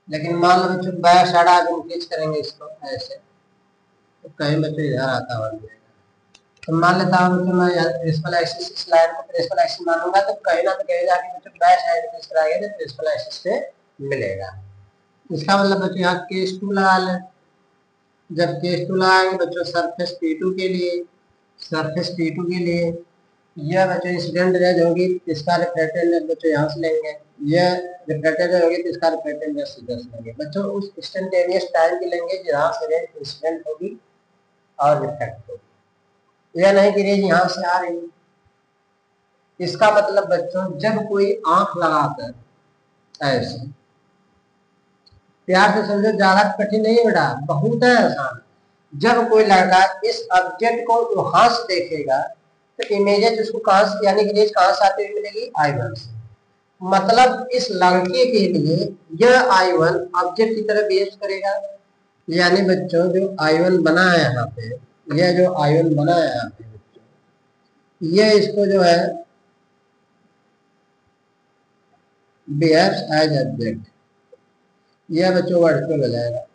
लेकिन मान लो बच्चों बैक साइड आप इंक्रीज करेंगे इसको ऐसे, तो कहीं बच्चों इधर आता हुआ मिलेगा। तो मान लेता हूँ बच्चों मैं प्रिंसिपल एक्सिस, इस लाइन को प्रिंसिपल एक्सिस मानूंगा, तो कहीं ना कहीं जाके बच्चों बैक साइड इंक्रीज कराएंगे तो प्रिंसिपल एक्सिस पे मिलेगा। इसका मतलब बच्चों यहाँ केस 2 लगा लें। जब केस 2 लगाएंगे बच्चों सरफेस P2 के लिए, सरफेस P2 के लिए यह बच्चों इंसिडेंट रेज होगी, इसका रिफ्लेक्टेड रेज बच्चों यहाँ से लेंगे, यह रिफ्लेक्टेड रेज होगी तो इसका रिफ्लेक्टेड रेज सीधा से लेंगे। बच्चों उस इंस्टेंटेनियस टाइम की लेंगे जहाँ से रेज इंसिडेंट होगी और रिफ्लेक्ट होगी, यह नहीं कि रेज यहाँ से आ रही। इसका मतलब बच्चों जब कोई आंख लगाकर ऐसे, प्यार से समझो, ज्यादा कठिन नहीं बेटा, बहुत है आसान। जब कोई लड़का इस ऑब्जेक्ट को वहां से देखेगा तो इमेजेस उसको कहां से, यानी कि रेज कहां से आती हुई मिलेगी I1 से। मतलब इस लड़के के लिए यह I1 ऑब्जेक्ट की तरह बिहेव करेगा। यानी बच्चों जो I1 बना है यहाँ पे, यह जो I1 बना है यहाँ पे बच्चों, यह इसको जो है बिहेव्स एज ऑब्जेक्ट, यह बच्चों वर्चुअल हो जाएगा,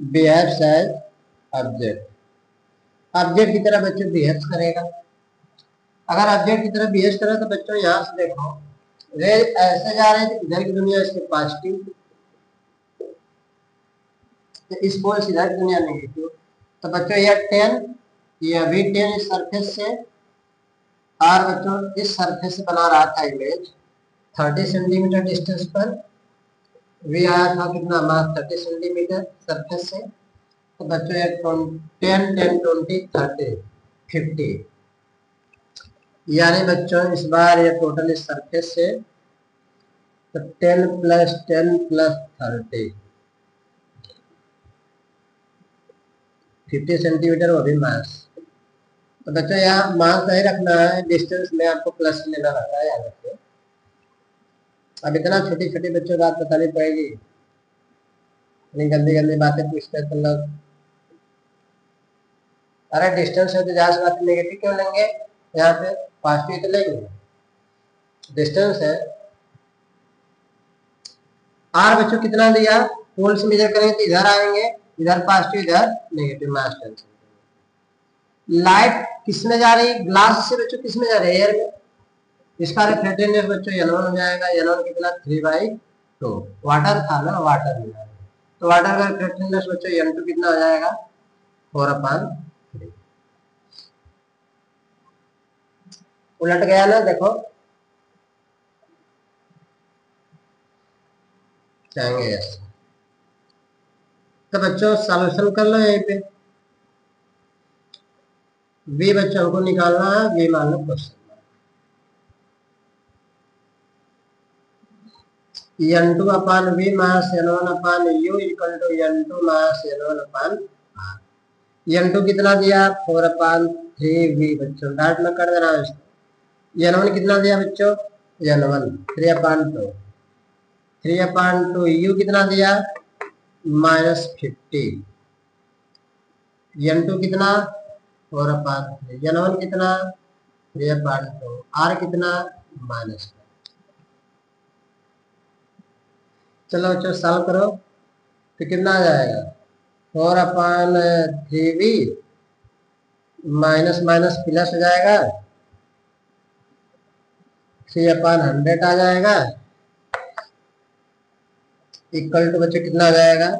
बिहेव्स एज ऑब्जेक्ट, ऑब्जेक्ट की तरह बच्चों बिहेव करेगा। अगर ऑब्जेक्ट की तरह बिहेव करे तो बच्चों यहाँ से देखो रेज ऐसे जा रहे थे, इधर की दुनिया इसके पॉजिटिव, तो इस पोल से इधर की दुनिया नेगेटिव। तो बच्चों यह 10, यह भी 10 इस सरफेस से, और बच्चों इस सरफेस से बना रहा था इमेज 30 सेंटीमीटर डिस्टेंस पर, वी आया था कितना मास 30 सेंटीमीटर सरफेस से। तो बच्चों ये 10 10 20 30 50, यानी बच्चों इस बार ये टोटल इस सरफेस से तो 10 + 10 + 30 50 सेंटीमीटर, वो भी मास। तो बच्चों यहाँ मास नहीं रखना है, डिस्टेंस में आपको प्लस लेना रहता है, याद रखिए। अब इतना छोटी छोटी बच्चों बात बतानी पड़ेगी, इतनी गंदी गंदी बातें पूछते हैं तो लोग। अरे डिस्टेंस है तो जहां से बात नेगेटिव क्यों लेंगे, यहाँ पे पॉजिटिव तो लेंगे। डिस्टेंस है आर बच्चों कितना दिया, पोल से मेजर करेंगे तो इधर आएंगे, इधर पॉजिटिव इधर नेगेटिव, मास 10 सेंटीमीटर। लाइट किस में जा रही है, ग्लास से बच्चों किस में जा रही है, एयर में। इसका रिफ्लेक्टिव बच्चों N1 हो जाएगा, N1 कितना 3/2। वाटर था ना, वाटर में तो वाटर का रिफ्लेक्टिव बच्चों N2 कितना हो जाएगा 4/3। उलट गया ना, देखो जाएंगे ऐसे। तो बच्चों सॉल्यूशन कर लो यहीं पे। वी बच्चों को निकालना है, वी मान लो question N2/V mass N1/U equal to N2 mass N1/R। N2 कितना दिया 4/3V बच्चों, डाट में कर देना इसको। N1 कितना दिया बच्चों, N1 3/2, 3/2 U कितना दिया -50, N2 कितना 4/3, N1 कितना 3/2, R कितना -। चलो बच्चों सॉल्व करो तो कितना आ जाएगा 4/3V माइनस माइनस प्लस हो जाएगा, 3/100 आ जाएगा, इक्वल टू बच्चों कितना आ जाएगा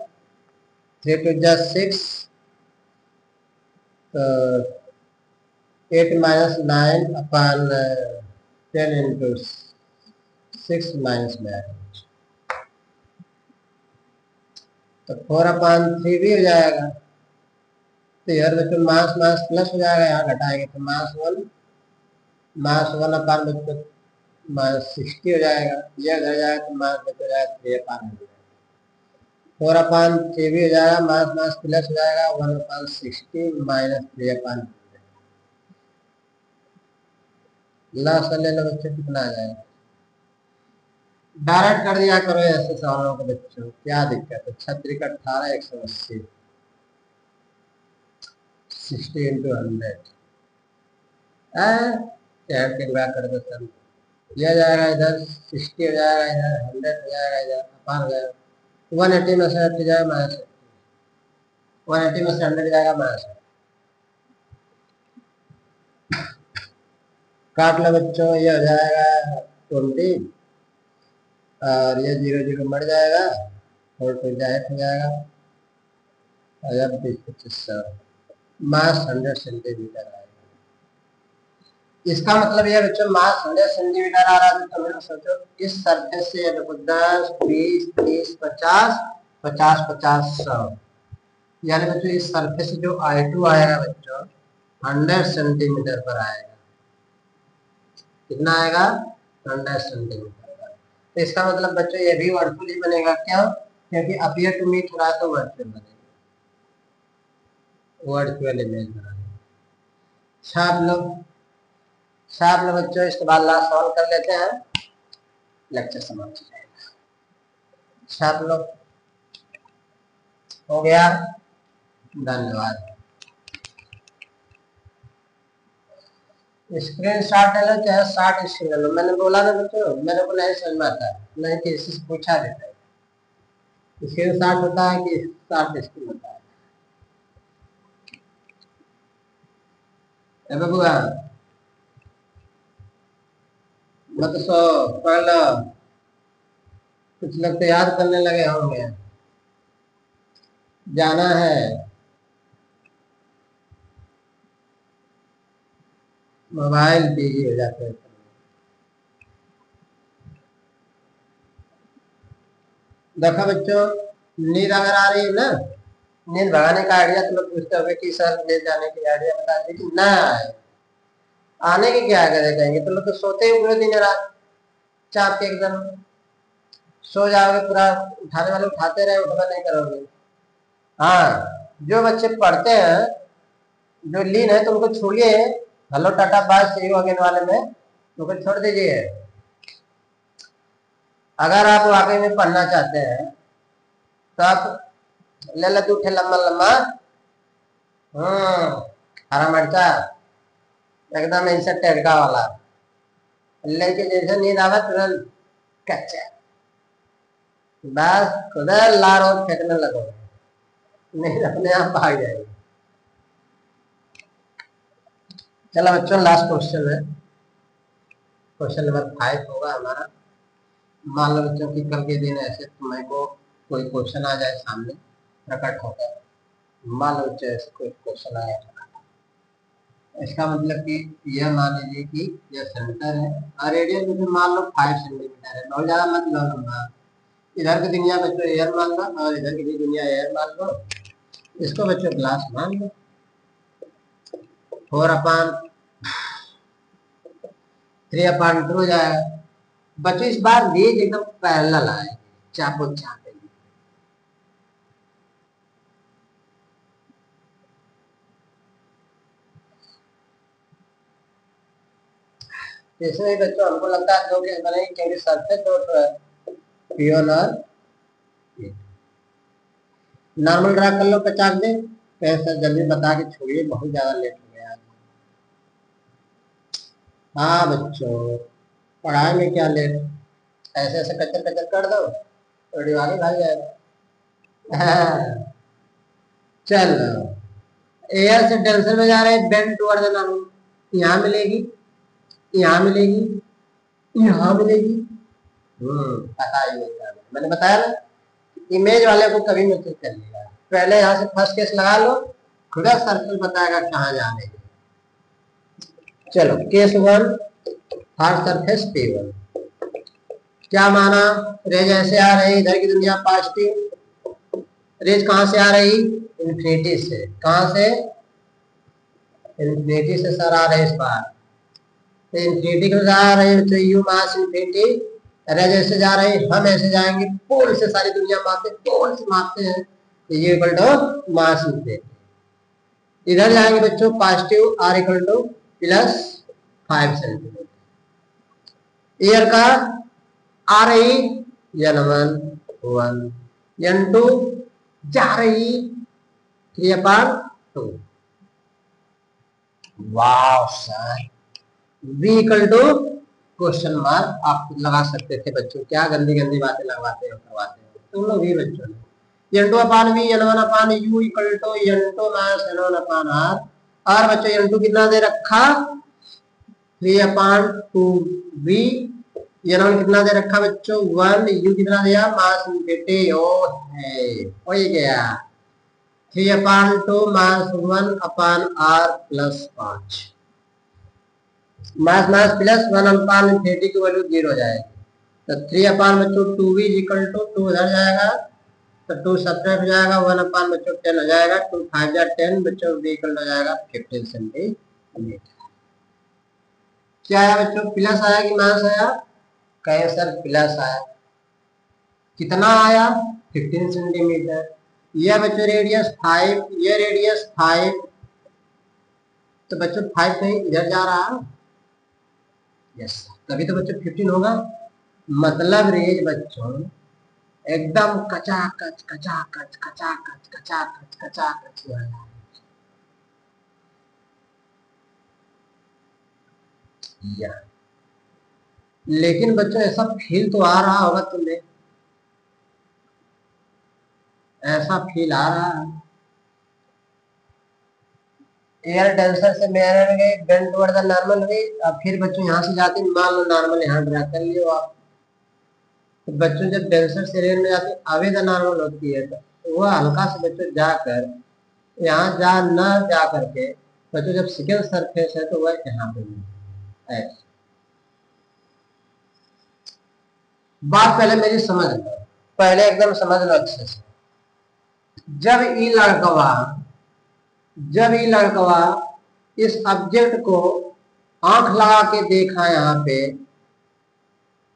3 × 2 = 6, तो 8 - 9/10 × 6 माइनस में आएगा, तो 4/3 भी हो जाएगा। तो यार बच्चों मास मास प्लस हो जाएगा, यहाँ घटाएंगे तो मास 1 अपान बच्चों -60 हो जाएगा, यह घट जाएगा तो मास बच जाएगा 3/100, 4/3 भी हो जाएगा, मास मास प्लस हो जाएगा 1/60 - 3/100। लास्ट ले लो बच्चों, कितना आ जाएगा। डायरेक्ट कर दिया करो ऐसे सवालों को बच्चों, क्या दिक्कत है। 6 × 18 180, 60 × 100 कर दो सर, यह जाएगा इधर 60 हो जाएगा, इधर 100 हो जाएगा, इधर अपान हो जाएगा, 180 में से 80 जाएगा -80, 180 में से 100 जाएगा -80। काट लो बच्चों, ये हो जाएगा 20 और ये 0 0 मर जाएगा, 4 2 8 हो जाएगा, और 20 25 मास 100 सेंटीमीटर आएगा। इसका मतलब ये बच्चों मास 100 सेंटीमीटर आ रहा है, तो तुम सोचो इस सरफेस से देखो 10 20 30 50 50 50 100, यानी बच्चों इस सरफेस से जो I2 आएगा बच्चों 100 सेंटीमीटर पर आएगा। कितना आएगा 100 सेंटीमीटर पर। तो इसका मतलब बच्चों ये भी वर्चुअल ही बनेगा, क्यों, क्योंकि अपीयर टू मीट हो रहा है तो वर्चुअल बनेगा, वर्चुअल इमेज बनाएंगे। छाप लो बच्चों, इसके बाद लास्ट सवाल कर लेते हैं, लेक्चर समाप्त हो जाएगा। छाप लो, हो गया, धन्यवाद। स्क्रीन शॉट ले लो चाहे शॉर्ट स्क्रीन ले लो, मैंने बोला ना बच्चों, मेरे को नहीं समझ में आता है, नहीं किसी से पूछा देता है स्क्रीन शॉट होता है कि शॉर्ट स्क्रीन होता है बबुआ। मत सो पढ़ लो, कुछ लोग तो याद करने लगे होंगे, जाना है मोबाइल बिजी हो जाते हैं। देखो बच्चों, नींद अगर आ रही है ना, नींद भगाने का आइडिया तो लोग पूछते होंगे कि सर ले जाने की आइडिया बता दीजिए, ना आने की क्या करें कहेंगे, तो लोग तो सोते ही पूरे दिन रात चाप के एकदम। सो जाओगे पूरा, उठाने वाले उठाते रहे, उठवा नहीं करोगे। हाँ, जो बच्चे पढ़ते हैं, जो लीन है, तो उनको छोड़िए, hello tata bye see you again वाले में उनको छोड़ दीजिए। अगर आप वाकई में पढ़ना चाहते हैं तो आप ले लो उठे लम्बा लम्बा, हरा मिर्चा एकदम ऐसे टेड़का वाला लेके, जैसे नींद आवा तुरंत कच्चा, बस खुदा लार और फेंकने लगो, नहीं अपने आप भाग जाएगी। चलो बच्चों, लास्ट क्वेश्चन है, क्वेश्चन नंबर 5 होगा हमारा। मान लो बच्चों की कल के दिन ऐसे तुम्हें को कोई क्वेश्चन आ जाए सामने प्रकट होकर, मान लो बच्चों ऐसे कोई क्वेश्चन आया, इसका मतलब कि यह मान लीजिए कि यह सेंटर है और रेडियस में मान लो 5 सेंटीमीटर है, बहुत ज्यादा मत लो लंबा। इधर की दुनिया बच्चों एयर मान लो और इधर की भी दुनिया एयर मान लो, इसको बच्चों ग्लास मान लो। 4/3/2 हो जाएगा बच्चों। इस बार रेज एकदम पैरेलल आए, चापो चापेगी। इसमें बच्चों हमको लगता है दो केस बनेगी, क्योंकि सरफेस दो है, P1 और नॉर्मल ड्रा कर लो 50 दे। कैसे जल्दी बता के छोड़िए, बहुत ज्यादा लेट हो गया। हाँ बच्चों, पढ़ाई में क्या लेट, ऐसे ऐसे कचर कचर कर दो तो दिवाली भाग जाएगा। हाँ, चलो, एयर से डेंसर में जा रहे हैं, बेंड टुवर्ड द नॉर्मल, यहाँ मिलेगी, यहाँ मिलेगी, यहाँ मिलेगी। पता ही नहीं था, मैंने बताया ना, इमेज वाले को कभी मैसेज कर लिया, पहले यहाँ से फर्स्ट केस लगा लो, खुदा सर्कल बताएगा कहाँ जाने। चलो केस 1, हार्ड सरफेस P1, क्या माना, रेज ऐसे आ रही, इधर की दुनिया पॉजिटिव, रेज कहां से आ रही, इन्फिनिटी से। कहां से, इन्फिनिटी से सर आ रहे इस बार, तो इन्फिनिटी के आ रहे हैं तो यू मास इन्फिनिटी, रेज ऐसे जा रहे हैं, हम ऐसे जाएंगे, पोल से सारी दुनिया मापते, पोल से मापते हैं, तो ये इक्वल टू मास इन्फिनिटी। इधर जाएंगे बच्चों positive, R equal to +5 centimetre. Air का आ रही n1 n2 जा रही 3/2। वाह sir, v equal to question mark आप लगा सकते थे बच्चों, क्या गंदी गंदी बातें लगवाते हो करवाते हो तुम लोग ही बच्चों ने। n2/v n1/u equal to n2 - n1/r। और बच्चों n2 कितना दे रखा, 3/2v, n1 कितना दे रखा बच्चों 1, u कितना दिया मास इन्फिनिटी, ओ है हो ही गया 3/2 मास 1/r + 5, मास मास प्लस 1/इन्फिनिटी की वैल्यू 0 हो जाएगी, तो 3/2v इक्वल टू 2 उधर जाएगा तो 2 सब्ट्रैक्ट हो जाएगा, 1/ बच्चों 10 हो जाएगा, 2 5 जा 10 बच्चों, v इक्वल हो जाएगा 15 सेंटीमीटर। क्या आया बच्चों, प्लस आया कि माइनस आया, कहे सर प्लस आया, कितना आया 15 सेंटीमीटर। यह बच्चों रेडियस 5, ये रेडियस 5, तो बच्चों 5 कहीं इधर जा रहा है, यस, तभी तो बच्चों 15 होगा, मतलब रेज बच्चों एकदम कचाकच कचाकच कचाकच कचाकच कचाकच हो रहा है। लेकिन बच्चों ऐसा फील तो आ रहा होगा तुम्हें, ऐसा फील आ रहा है, एयर डेंसर से मेयर में गई, बेंड टुवर्ड द नॉर्मल हुई, अब फिर बच्चों यहाँ से जाते मान लो नॉर्मल यहाँ ड्रा कर लियो आप, तो बच्चों जब डेंसर से रेयर में जाते अवे द नॉर्मल होती है, तो वह हल्का से बच्चों जाकर यहाँ जा न जा करके बच्चों जब सेकेंड सरफेस है तो वह यहाँ पे है। बात पहले मेरी समझ लो, पहले एकदम समझ लो अच्छे से। जब ये लड़कवा इस ऑब्जेक्ट को आंख लगा के देखा यहाँ पे,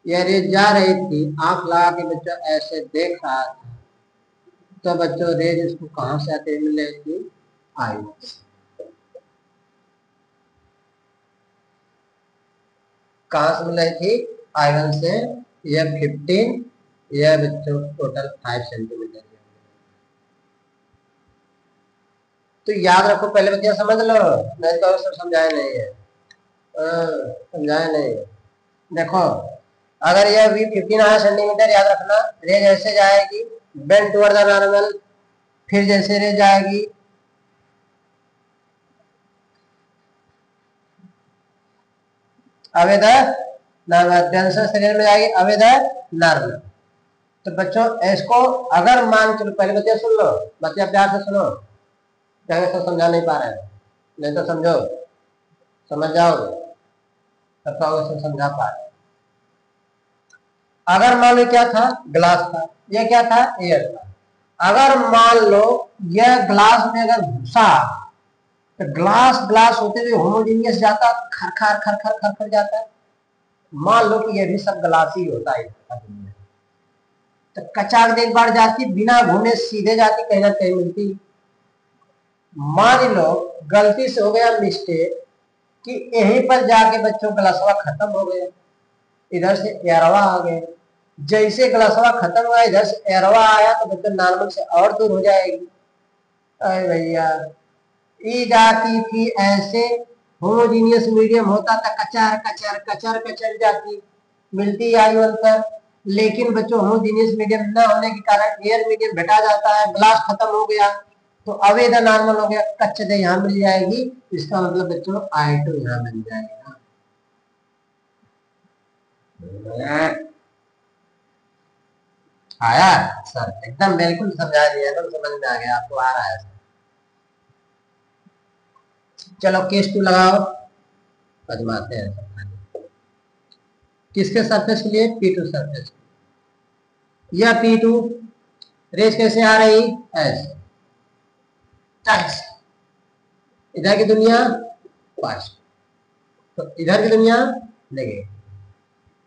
ये रेज जा रही थी, आंख लगा के बच्चा ऐसे देख रहा था, तो बच्चों रेज इसको कहां से आते मिल रही थी? आई, कहां से मिल रही थी? I1 से। यह 15, यह बच्चों टोटल 5 सेंटीमीटर। तो याद रखो, पहले बच्चा समझ लो, नहीं तो सब समझाया नहीं है, समझाया नहीं है। देखो, अगर यह भी 15 आया सेंटीमीटर, याद रखना रेज ऐसे जाएगी बेंड टुवर्ड द नॉर्मल, फिर जैसे रेज जाएगी अवे द नॉर्मल, शरीर में जाएगी अवे द नॉर्मल। तो बच्चों इसको अगर मान चलो, पहले बच्चे सुन लो, बच्चे प्यार से सुनो, कहेंगे तो समझा नहीं पा रहे हैं, नहीं तो समझो, समझ जाओगे तब तो समझा पा रहे। अगर मान लो क्या था? ग्लास था, यह क्या था? एयर था। अगर मान लो यह ग्लास में अगर घुसा, तो ग्लास ग्लास होते हुए होमोजीनियस जाता, खर खर खर खर खर जाता। मान लो कि यह भी सब ग्लास ही होता है, तो कचाक एक बार जाती, बिना घूमे सीधे जाती, कहीं ना कहीं मिलती। मान लो गलती से हो गया मिस्टेक कि यहीं पर जाके बच्चों ग्लासवा खत्म हो गया, इधर से एरवा आ गए, जैसे ग्लासवा खत्म हुआ इधर से एरवा आया तो बच्चों नॉर्मल से और दूर हो जाएगी। अरे भैया, ई जाती थी ऐसे, होमोजीनियस मीडियम होता था, कचर कचर कचर कचर जाती, मिलती I1 पर। लेकिन बच्चों होमोजीनियस मीडियम न होने के कारण एयर मीडियम घटा जाता है, ग्लास खत्म हो गया तो अवेद नॉर्मल हो गया, कच्चे यहाँ मिल जाएगी, इसका मतलब बच्चों I2 यहाँ मिल जाएगा। आया सर? एकदम बिल्कुल समझा दिया, एकदम समझ में आ गया आपको, आ रहा है। चलो केस 2 लगाओ, आजमाते हैं। किसके सरफेस के लिए? P2 surface. यह P2 रेस कैसे आ रही? ऐसे, इधर की दुनिया पास, तो इधर की दुनिया नेगेटिव।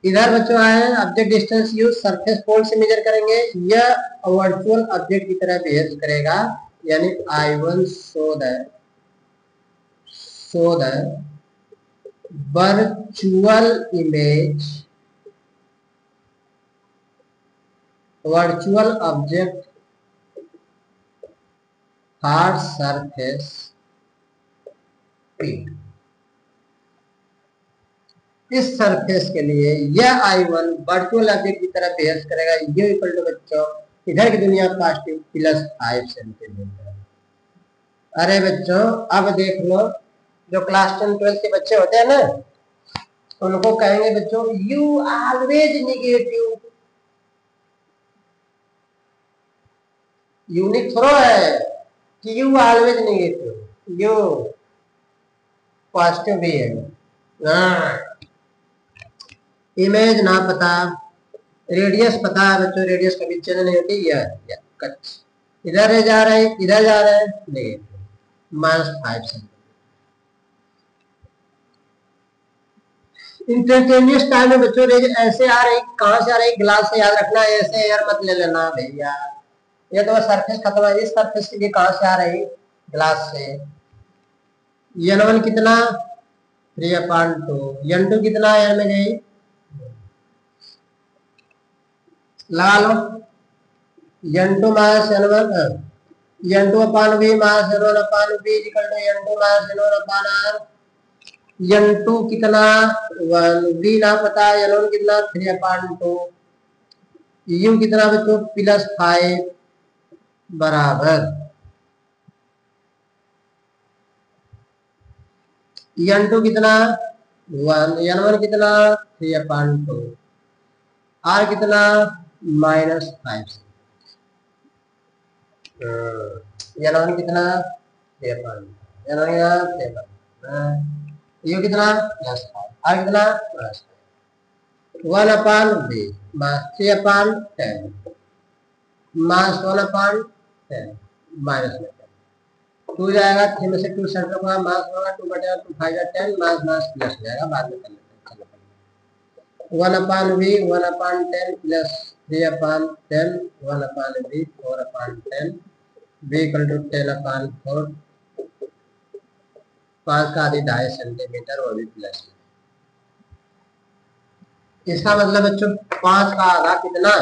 इधर बच्चों आए ऑब्जेक्ट डिस्टेंस यूज सरफेस पोल से मेजर करेंगे, यह वर्चुअल ऑब्जेक्ट की तरह बिहेव करेगा, यानी I1 show that virtual object hard surface P। इस सरफेस के लिए यह I1 वर्चुअल ऑब्जेक्ट की तरह बिहेव करेगा, ये इक्वल टू बच्चों इधर की दुनिया पॉजिटिव +5 सेंटीमीटर। अरे बच्चों अब देख लो, जो क्लास 10 12 के बच्चे होते हैं ना, उनको कहेंगे बच्चों यू ऑलवेज निगेटिव। यूनिक थ्रो है कि u always negative, u positive भी है। इमेज ना पता, रेडियस पता है बच्चों, रेडियस कभी चेंज नहीं होती, यह कच इधर जा रहे हैं, इधर जा रहे हैं, नेगेटिव -5 सेंटीमीटर। इंस्टेंटेनियस टाइम में बच्चों रेज ऐसे आ रही, कहां से आ रही? ग्लास से, याद रखना, ऐसे एयर मत ले लेना भैया, ये तो सरफेस खत्म है। इस सरफेस के लिए कहां से आ रही? ग्लास से। N1 कितना? 3/2। N2 कितना एयर में गई? लगा लो, N2 minus N1, N2/V minus N1/V equal to N2 minus N1/R। N2 कितना? 1, V ना पता, N1 कितना? 3/2, U कितना बच्चों? +5 बराबर N2 कितना? 1, N1 कितना? 3/2, R कितना? -5। N1 कितना? 3/2, N1 कितना? 3/2, U कितना? +5, R कितना? +5। 1/V मास 3/10 मास 1/10 माइनस में 2 जाएगा, 3 में से 2 सेंटर का मास होगा, 2/2 5 10 मास मास प्लस जाएगा, बाद में कर लेते हैं। 1/v 1/10 plus 3/10 1/v 4/10 v equal to 10/4 5 का आधी 2.5 सेंटीमीटर वो भी प्लस में। इसका मतलब बच्चों 5 का आधा कितना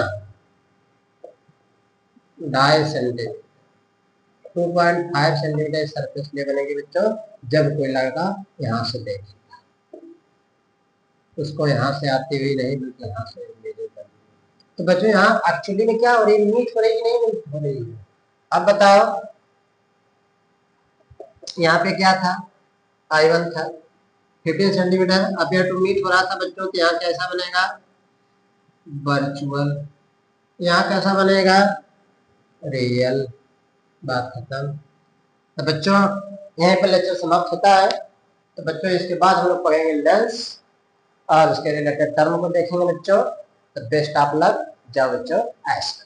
2.5 सेंटीमीटर 2.5 सेंटीमीटर सरफेस ले बनेगी बच्चों जब कोई लड़का यहाँ से देखेगा उसको यहाँ से आती हुई नहीं बल्कि यहाँ से तो बच्चों यहाँ एक्चुअली में क्या हो रही है मीट हो रही है नहीं मीट हो रही है। अब बताओ यहाँ पे क्या था I1 था 15 सेंटीमीटर अपियर टू मीट हो रहा था बच्चों तो यहाँ कैसा बनेगा वर्चुअल यहाँ कैसा बनेगा रियल बात खत्म। तो बच्चों यहीं पर लेक्चर समाप्त होता है। तो बच्चों इसके बाद हम लोग पढ़ेंगे लेंस और उसके रिलेटेड टर्म को देखेंगे बच्चों। तो बेस्ट ऑफ लक जाओ बच्चों ऐसा।